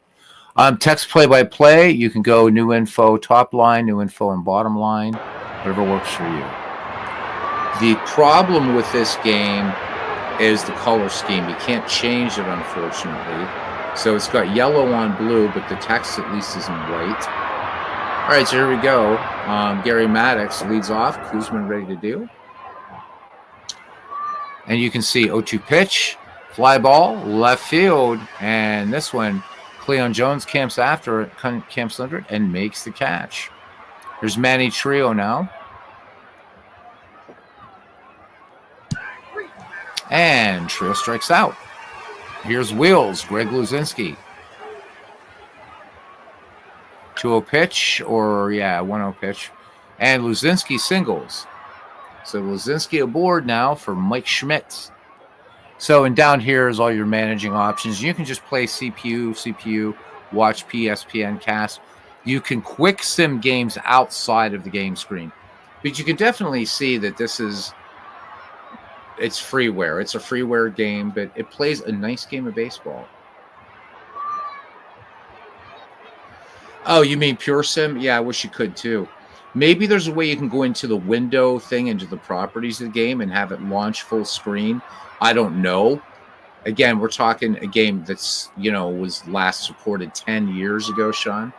Text play-by-play. You can go new info top line, new info and bottom line, whatever works for you. The problem with this game is the color scheme. You can't change it, unfortunately. So it's got yellow on blue, but the text at least is in white. All right, so here we go. Gary Maddox leads off. Kuzman ready to deal. And you can see 0-2 pitch, fly ball, left field, and this one, Cleon Jones camps under it and makes the catch. There's Manny Trio now. And Trio strikes out. Here's Wheels, Greg Luzinski. 2-0 pitch, or 1-0 pitch. And Luzinski singles. So Luzinski aboard now for Mike Schmidt. So, and down here is all your managing options. You can just play CPU, watch PSPN cast. You can quick sim games outside of the game screen. But you can definitely see that it's freeware. It's a freeware game, but it plays a nice game of baseball. Oh, you mean PureSim? Yeah, I wish you could too. Maybe there's a way you can go into the window thing, into the properties of the game and have it launch full screen. I don't know. Again, we're talking a game that's, was last supported 10 years ago, Sean.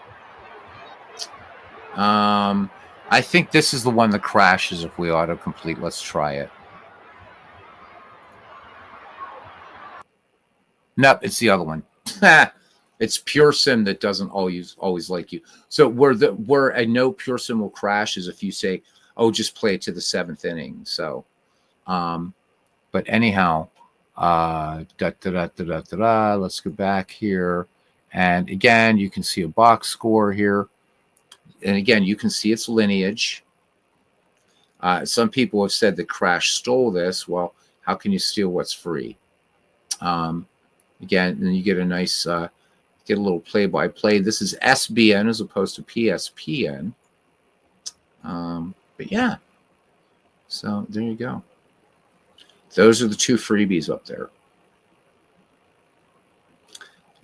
I think this is the one that crashes if we autocomplete. Let's try it. Nope, it's the other one. It's PureSim that doesn't always like you. So where I know PureSim will crash is if you say, "Oh, just play it to the 7th inning." So, but anyhow, let's go back here, and again, you can see a box score here, and again, you can see its lineage. Some people have said that Crash stole this. Well, how can you steal what's free? Again, then you get a nice. Get a little play-by-play. This is SBN as opposed to PSPN. But yeah. So there you go. Those are the 2 freebies up there.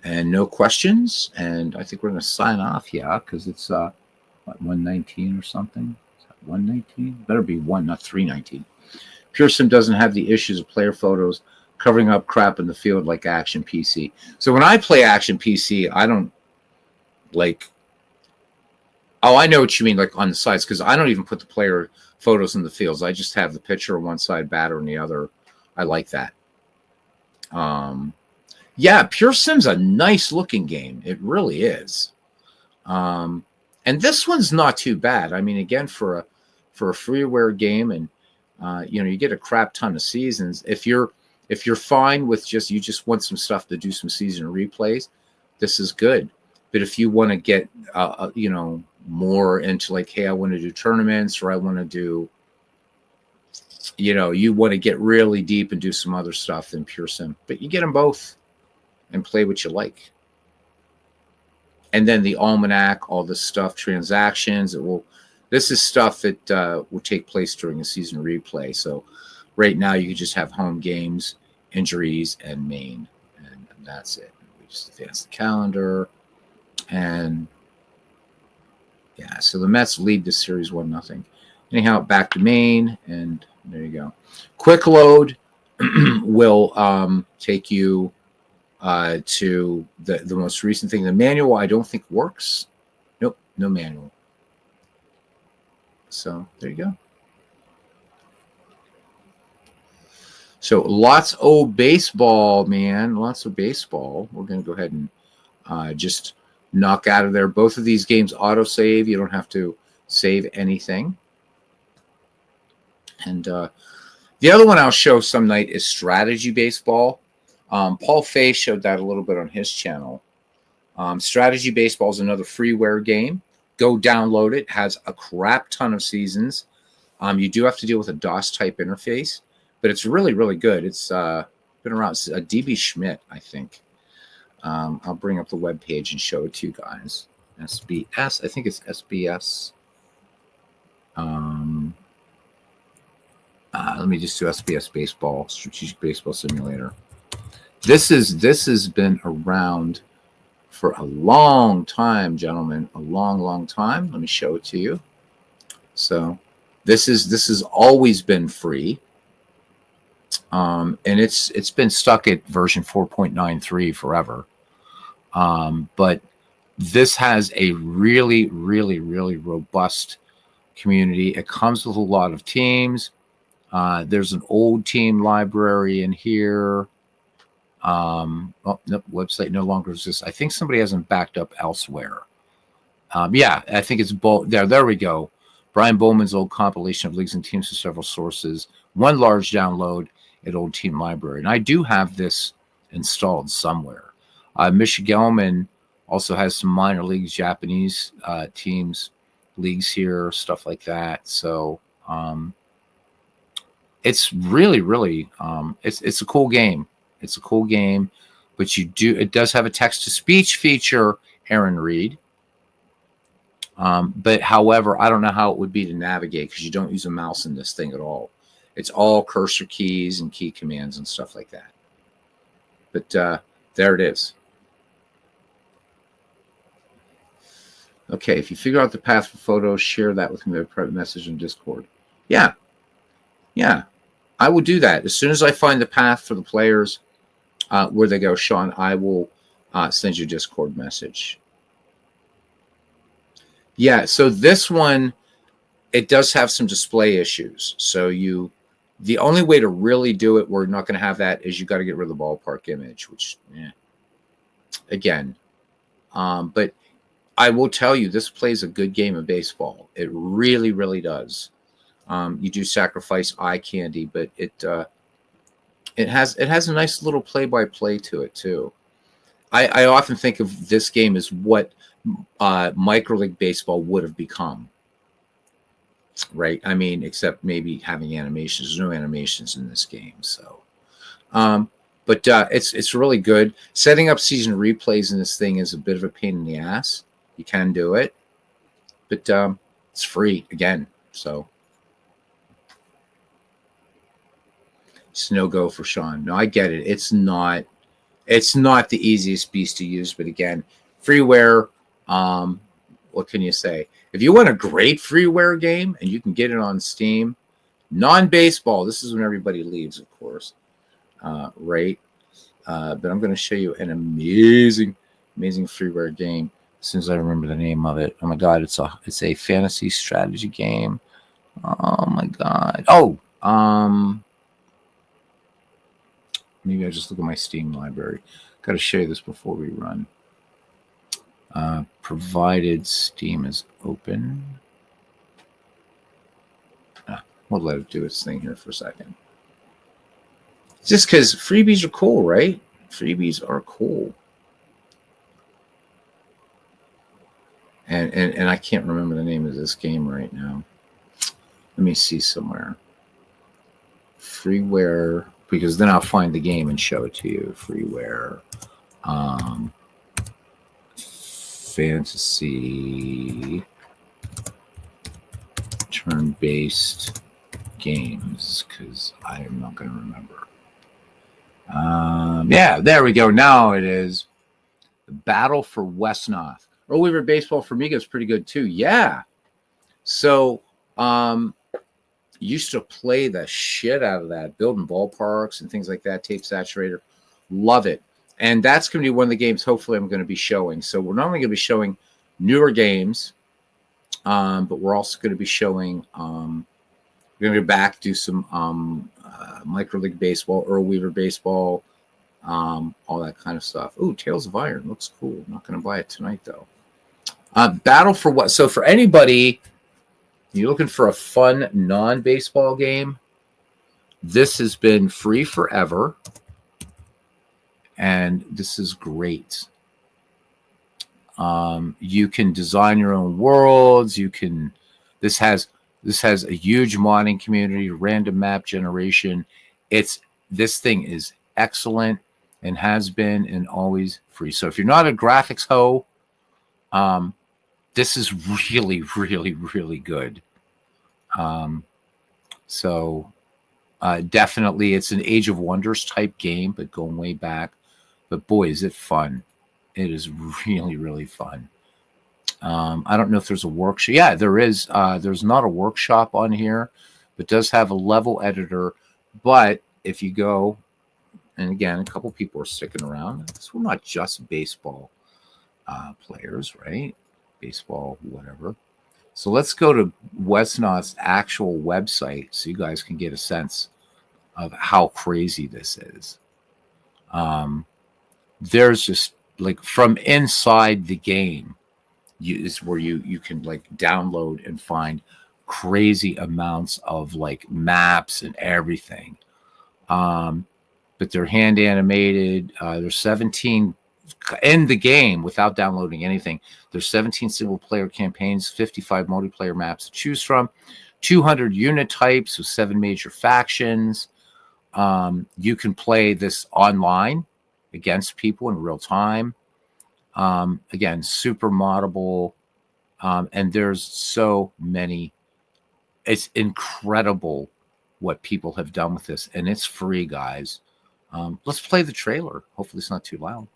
And no questions. And I think we're going to sign off, because it's 119 or something. Is that 119? Better be 1, not 319. PureSim doesn't have the issues of player photos covering up crap in the field like Action PC. So when I play Action PC, I don't I know what you mean, like on the sides, because I don't even put the player photos in the fields. I just have the pitcher on one side, batter on the other. I like that. Yeah, PureSim's a nice looking game. It really is. And this one's not too bad. I mean, again, for a freeware game, and you get a crap ton of seasons. If you're fine with you just want some stuff to do some season replays, this is good. But if you want to get, more into like, hey, I want to do tournaments, or I want to do, you want to get really deep and do some other stuff than PureSim. But you get them both and play what you like. And then the almanac, all this stuff, transactions, this is stuff that will take place during a season replay. So right now you can just have home games, injuries, and main, and that's it. We just advance the calendar, and yeah, so the Mets lead this series 1-0. Anyhow, back to main, and there you go. Quick load will take you to the most recent thing. The manual I don't think works. Nope, no manual. So there you go. So lots of baseball, man. Lots of baseball. We're going to go ahead and just knock out of there. Both of these games auto-save. You don't have to save anything. And the other one I'll show some night is Strategy Baseball. Paul Fay showed that a little bit on his channel. Strategy Baseball is another freeware game. Go download it. Has a crap ton of seasons. You do have to deal with a DOS type interface, but it's really, really good. It's been around. It's DB Schmidt, I think. I'll bring up the web page and show it to you guys. SBS, I think it's SBS. Let me just do SBS Baseball, Strategic Baseball Simulator. This has been around for a long time, gentlemen, a long, long time. Let me show it to you. So this has always been free, and it's been stuck at version 4.93 forever. But this has a really, really, really robust community. It comes with a lot of teams. There's an old team library in here. Oh, no, website no longer exists. I think somebody hasn't backed up elsewhere. Yeah, I think it's there we go. Brian Bowman's old compilation of leagues and teams to several sources. One large download at Old Team Library. And I do have this installed somewhere. Mich Gelman also has some minor leagues, Japanese teams, leagues here, stuff like that. So it's really, really, it's a cool game. It's a cool game, but it does have a text-to-speech feature, Aaron Reed. But however, I don't know how it would be to navigate because you don't use a mouse in this thing at all. It's all cursor keys and key commands and stuff like that. But there it is. Okay, if you figure out the path for photos, share that with me by private message in Discord. Yeah, I will do that. As soon as I find the path for the players, where they go, Sean, I will send you a Discord message. Yeah, so this one, it does have some display issues. So the only way to really do it, we're not going to have that, is you got to get rid of the ballpark image, which, again, but I will tell you, this plays a good game of baseball. It really, really does. You do sacrifice eye candy, but it has a nice little play-by-play to it too. I often think of this game as what Micro League Baseball would have become, right? I mean, except maybe having animations. There's no animations in this game, so. But it's really good. Setting up season replays in this thing is a bit of a pain in the ass. You can do it, but it's free again, so. It's no go for Sean. No, I get it. It's not the easiest beast to use, but again, freeware. What can you say? If you want a great freeware game and you can get it on Steam, non-baseball. This is when everybody leaves, of course, right? But I'm going to show you an amazing freeware game as soon as I remember the name of it. Oh my God, it's a fantasy strategy game. Oh my God. Oh, maybe I just look at my Steam library. Got to show you this before we run. Provided Steam is open. We'll let it do its thing here for a second. Just because freebies are cool, right? Freebies are cool. And I can't remember the name of this game right now. Let me see somewhere. Freeware, because then I'll find the game and show it to you. Freeware. Fantasy turn-based games, because I am not going to remember. Yeah, there we go. Now it is the Battle for Westnoth. Earl Weaver Baseball for Amiga is pretty good too. Yeah. So used to play the shit out of that, building ballparks and things like that. Tape saturator, love it. And that's going to be one of the games hopefully I'm going to be showing. So we're not only going to be showing newer games, but we're also going to be showing, we're going to go back, do some Micro League Baseball, Earl Weaver Baseball, all that kind of stuff. Ooh, Tales of Iron looks cool. I'm not going to buy it tonight, though. Battle for what? So for anybody, you're looking for a fun non-baseball game, this has been free forever. And this is great. You can design your own worlds. This has This has a huge modding community, random map generation. This thing is excellent and has been and always free. So if you're not a graphics hoe, this is really, really, really good. So definitely, it's an Age of Wonders type game, but going way back. But boy, is it fun! It is really, really fun. I don't know if there's a workshop. Yeah, there is. There's not a workshop on here, but does have a level editor. But if you go, and again, a couple people are sticking around. This will not just baseball players, right? Baseball, whatever. So let's go to Westnot's actual website so you guys can get a sense of how crazy this is. There's just like from inside the game is where you can like download and find crazy amounts of like maps and everything. But they're hand animated. There's 17 in the game without downloading anything. There's 17 single player campaigns, 55 multiplayer maps to choose from, 200 unit types with 7 major factions. You can play this online against people in real time. Again, super moddable. And there's so many. It's incredible what people have done with this. And it's free, guys. Let's play the trailer. Hopefully it's not too loud.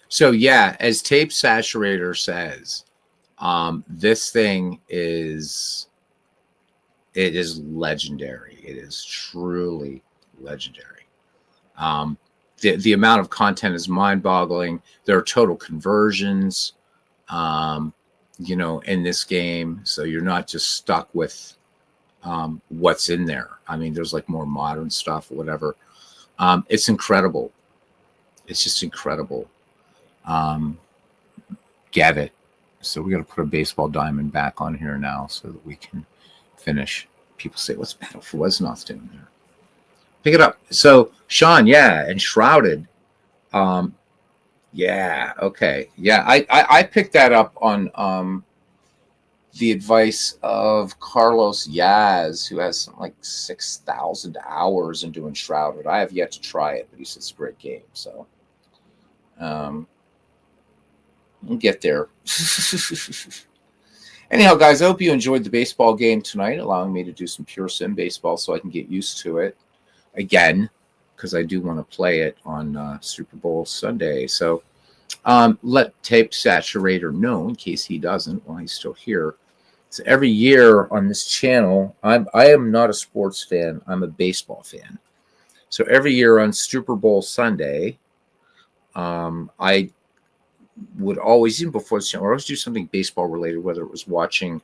So yeah, as Tape Saturator says, this thing is legendary. It is truly legendary. The amount of content is mind-boggling. There are total conversions, in this game, so you're not just stuck with what's in there. I mean, there's like more modern stuff, or whatever. It's incredible. It's just incredible. Get it. So we got to put a baseball diamond back on here now so that we can finish. People say, what's Battle for Wesnoth doing there? Pick it up. So Sean, yeah, and Shrouded. Yeah, okay. Yeah, I picked that up on the advice of Carlos Yaz, who has something like 6,000 hours in doing Shrouded. I have yet to try it, but he says it's a great game. So we'll get there. Anyhow, guys, I hope you enjoyed the baseball game tonight, allowing me to do some PureSim Baseball so I can get used to it again. because I do want to play it on Super Bowl Sunday. So let Tape Saturator know, in case he doesn't, while he's still here. So every year on this channel, I am not a sports fan. I'm a baseball fan. So every year on Super Bowl Sunday, I would always, even before the channel, always do something baseball related, whether it was watching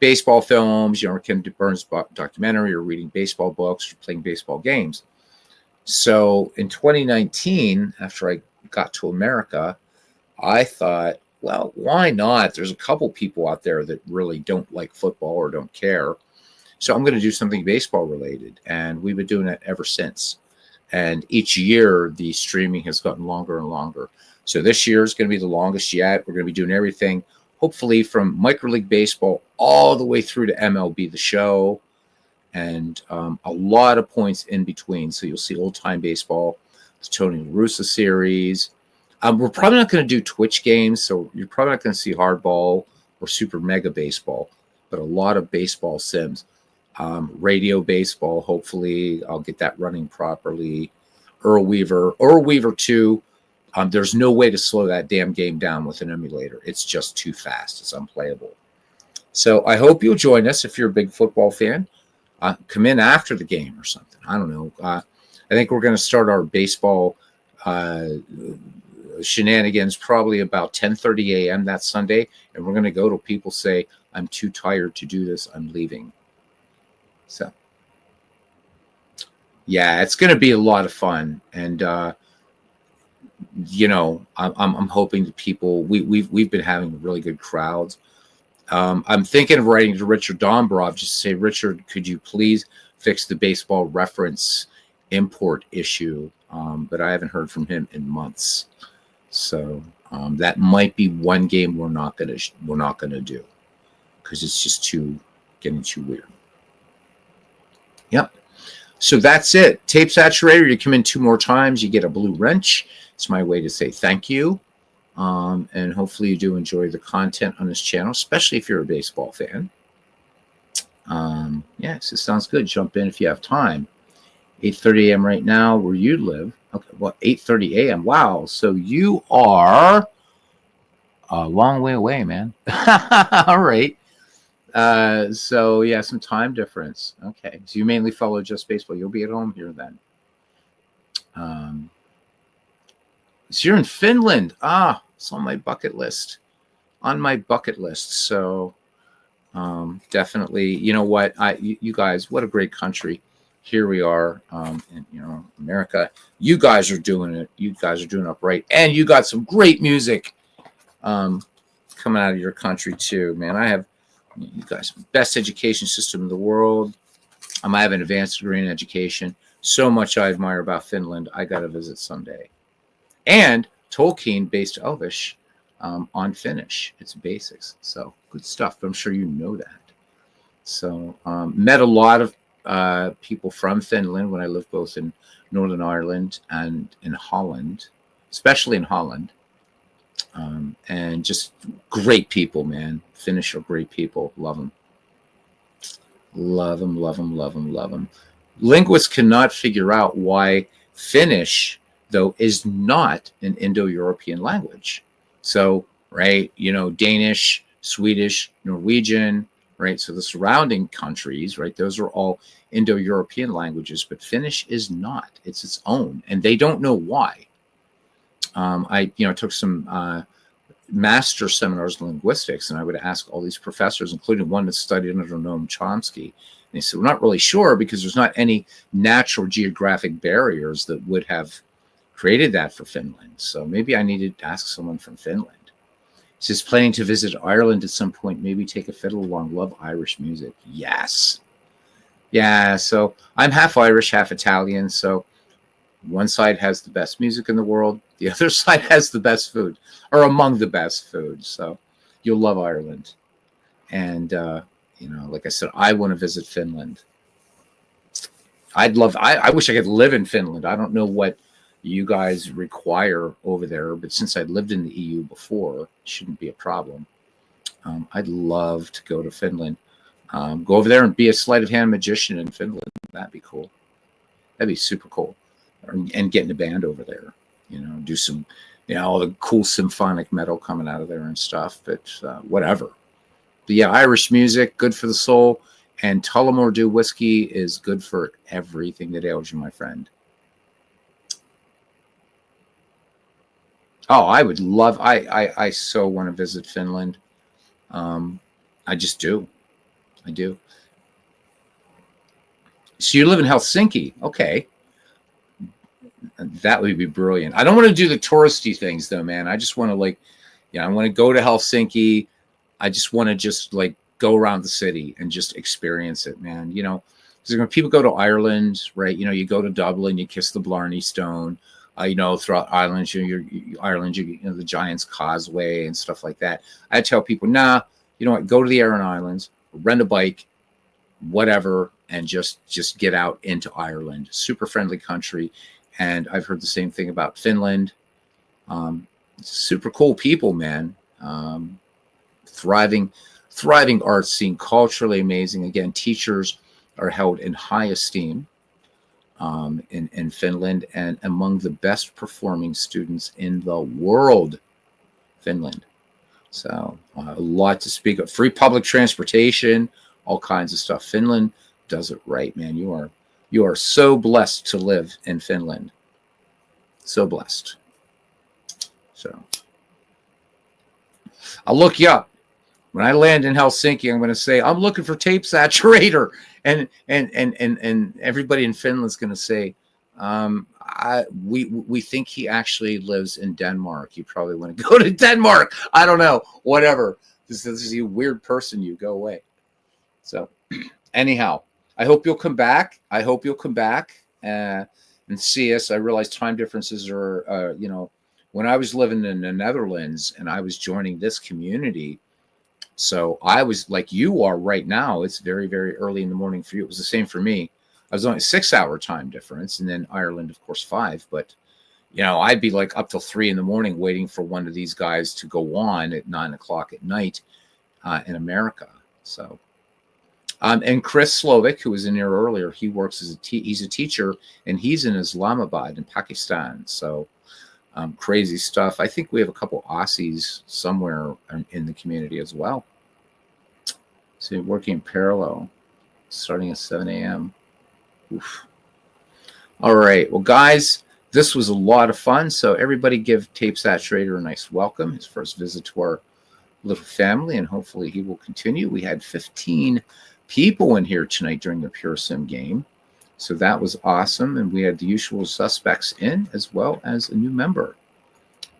baseball films, Ken Burns documentary, or reading baseball books, or playing baseball games. So in 2019, after I got to America, I thought, well, why not? There's a couple people out there that really don't like football or don't care. So I'm going to do something baseball related. And we've been doing it ever since. And each year, the streaming has gotten longer and longer. So this year is going to be the longest yet. We're going to be doing everything, hopefully from Micro League Baseball all the way through to MLB The Show, and a lot of points in between. So you'll see old-time baseball, the Tony La Russa series. We're probably not going to do Twitch games, so you're probably not going to see Hardball or Super Mega Baseball, but a lot of baseball sims. Radio baseball, hopefully I'll get that running properly. Earl Weaver 2. There's no way to slow that damn game down with an emulator. It's just too fast. It's unplayable. So I hope you'll join us if you're a big football fan. Come in after the game or something. I don't know. I think we're going to start our baseball shenanigans probably about 10:30 a.m. that Sunday, and we're going to go till people say, I'm too tired to do this. I'm leaving. So, yeah, it's going to be a lot of fun. And, I'm hoping that people, we've been having really good crowds. I'm thinking of writing to Richard Dombrov just to say, Richard, could you please fix the baseball reference import issue? But I haven't heard from him in months. So that might be one game we're not gonna do, because it's just getting too weird. Yep. So that's it. Tape Saturator, you come in 2 more times, you get a blue wrench. It's my way to say thank you. And hopefully you do enjoy the content on this channel, especially if you're a baseball fan. Yes, it sounds good. Jump in if you have time. 8:30 a.m. right now where you live. Okay, well, 8:30 a.m. Wow. So you are a long way away, man. All right. So yeah, some time difference. Okay. So you mainly follow just baseball. You'll be at home here then. So you're in Finland. It's on my bucket list. So definitely, you know what? You guys, what a great country. Here we are, in America. You guys are doing it. You guys are doing upright, and you got some great music coming out of your country too, man. You guys, best education system in the world. I have an advanced degree in education. So much I admire about Finland. I got to visit someday. And Tolkien based Elvish on Finnish. It's basics. So good stuff. But I'm sure you know that. So met a lot of people from Finland when I lived both in Northern Ireland and in Holland, especially in Holland. And just great people, man. Finnish are great people. Love them. Love them, love them, love them, love them. Linguists cannot figure out why Finnish, though, is not an Indo-European language. So, right, Danish, Swedish, Norwegian, right? So the surrounding countries, right, those are all Indo-European languages, but Finnish is not. It's its own, and they don't know why. I took some master seminars in linguistics, and I would ask all these professors, including one that studied under Noam Chomsky. And they said, we're not really sure because there's not any natural geographic barriers that would have created that for Finland. So maybe I needed to ask someone from Finland. He says, planning to visit Ireland at some point, maybe take a fiddle along, love Irish music. Yes. Yeah, so I'm half Irish, half Italian, so one side has the best music in the world. The other side has the best food, or among the best food. So you'll love Ireland. And, like I said, I want to visit Finland. I wish I could live in Finland. I don't know what you guys require over there, but since I'd lived in the EU before, it shouldn't be a problem. I'd love to go to Finland. Go over there and be a sleight of hand magician in Finland. That'd be cool. That'd be super cool. and get in a band over there. Do some, all the cool symphonic metal coming out of there and stuff. But whatever. But yeah, Irish music, good for the soul. And Tullamore Dew whiskey is good for everything that ails you, my friend. Oh, I would love. I so want to visit Finland. I just do. I do. So you live in Helsinki, okay? That would be brilliant. I don't want to do the touristy things though, man. I just want to I want to go to Helsinki. I just want to go around the city and just experience it, man. Because when people go to Ireland, right? You go to Dublin, you kiss the Blarney Stone. Throughout Ireland, the Giant's Causeway and stuff like that. I tell people, nah, you know what? Go to the Aran Islands, rent a bike, whatever, and just get out into Ireland. Super friendly country. And I've heard the same thing about Finland. Super cool people, man. Thriving art scene, culturally amazing. Again, teachers are held in high esteem in Finland, and among the best performing students in the world, Finland. So a lot to speak of. Free public transportation, all kinds of stuff. Finland does it right, man. You are so blessed to live in Finland. So blessed. So I'll look you up. When I land in Helsinki, I'm going to say, I'm looking for tape saturator. And everybody in Finland's going to say, we think he actually lives in Denmark. You probably want to go to Denmark. I don't know. Whatever. This is a weird person. You go away. So anyhow, I hope you'll come back. And see us. I realize time differences are, when I was living in the Netherlands and I was joining this community, so I was like you are right now. It's very, very early in the morning for you. It was the same for me. I was only 6-hour time difference, and then Ireland, of course, 5. But, I'd be up till 3 in the morning waiting for one of these guys to go on at 9 o'clock at night in America. So, and Chris Slovic, who was in here earlier, he works as he's a teacher, and he's in Islamabad in Pakistan. So crazy stuff. I think we have a couple Aussies somewhere in the community as well. So working in parallel, starting at 7 a.m. Oof. All right. Well, guys, this was a lot of fun. So everybody give Tape Saturator a nice welcome. His first visit to our little family, and hopefully he will continue. We had 15 people in here tonight during the PureSim game. So that was awesome. And we had the usual suspects in, as well as a new member.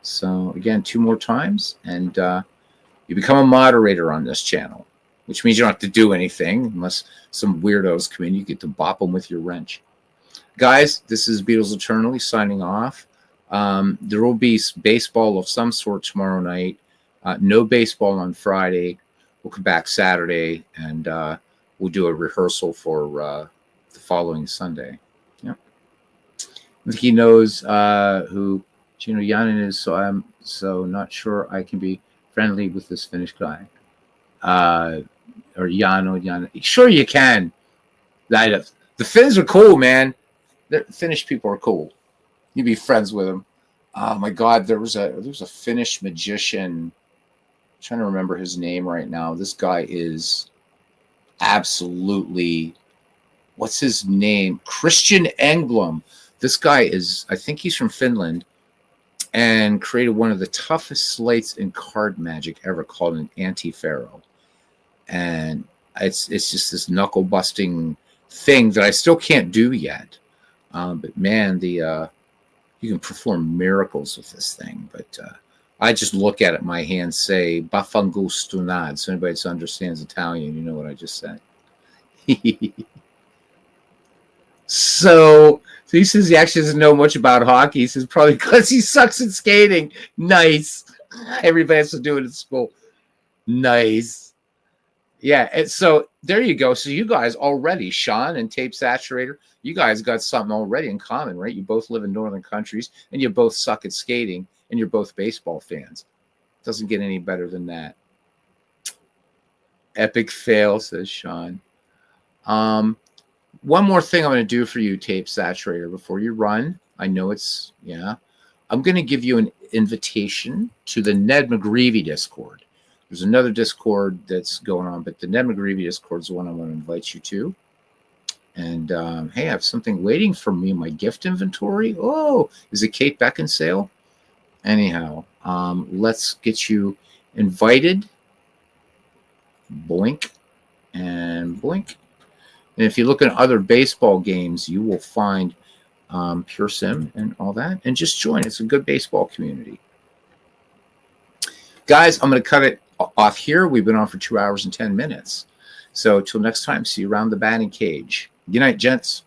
So again, 2 more times, and you become a moderator on this channel, which means you don't have to do anything unless some weirdos come in. You get to bop them with your wrench. Guys, this is Beatles Eternally signing off. There will be baseball of some sort tomorrow night. No baseball on Friday. We'll come back Saturday, and we'll do a rehearsal for the following Sunday. Yep. I think he knows who Gino Yanin is, so I'm not sure I can be friendly with this Finnish guy. Or Yano. Sure you can. The Finns are cool, man. The Finnish people are cool. You'd be friends with them. Oh my God, there was a Finnish magician. I'm trying to remember his name right now. This guy is absolutely, what's his name? Christian Engblom. This guy is, I think he's from Finland, and created one of the toughest slates in card magic ever, called an anti-pharaoh. And it's just this knuckle busting thing that I still can't do yet. But man, you can perform miracles with this thing. But I just look at it, my hands say "Bafangustunad." So anybody that understands Italian, you know what I just said. So he says he actually doesn't know much about hockey. He says probably because he sucks at skating. Nice. Everybody has to do it at school. Nice. Yeah, and so there you go. So you guys already, Sean and Tape Saturator, you guys got something already in common, right? You both live in northern countries, and you both suck at skating, and you're both baseball fans. Doesn't get any better than that. Epic fail, says Sean. One more thing I'm going to do for you, Tape Saturator, before you run. I know it's, yeah. I'm going to give you an invitation to the Ned McGreevy Discord. There's another Discord that's going on, but the Ned McGreevy Discord is the one I want to invite you to. And hey, I have something waiting for me in my gift inventory. Oh, is it Kate Beckinsale? Anyhow, let's get you invited. Blink and blink. And if you look at other baseball games, you will find PureSim and all that. And just join. It's a good baseball community. Guys, I'm going to cut it off here. We've been on for 2 hours and 10 minutes. So till next time, see you around the batting cage. Good night, gents.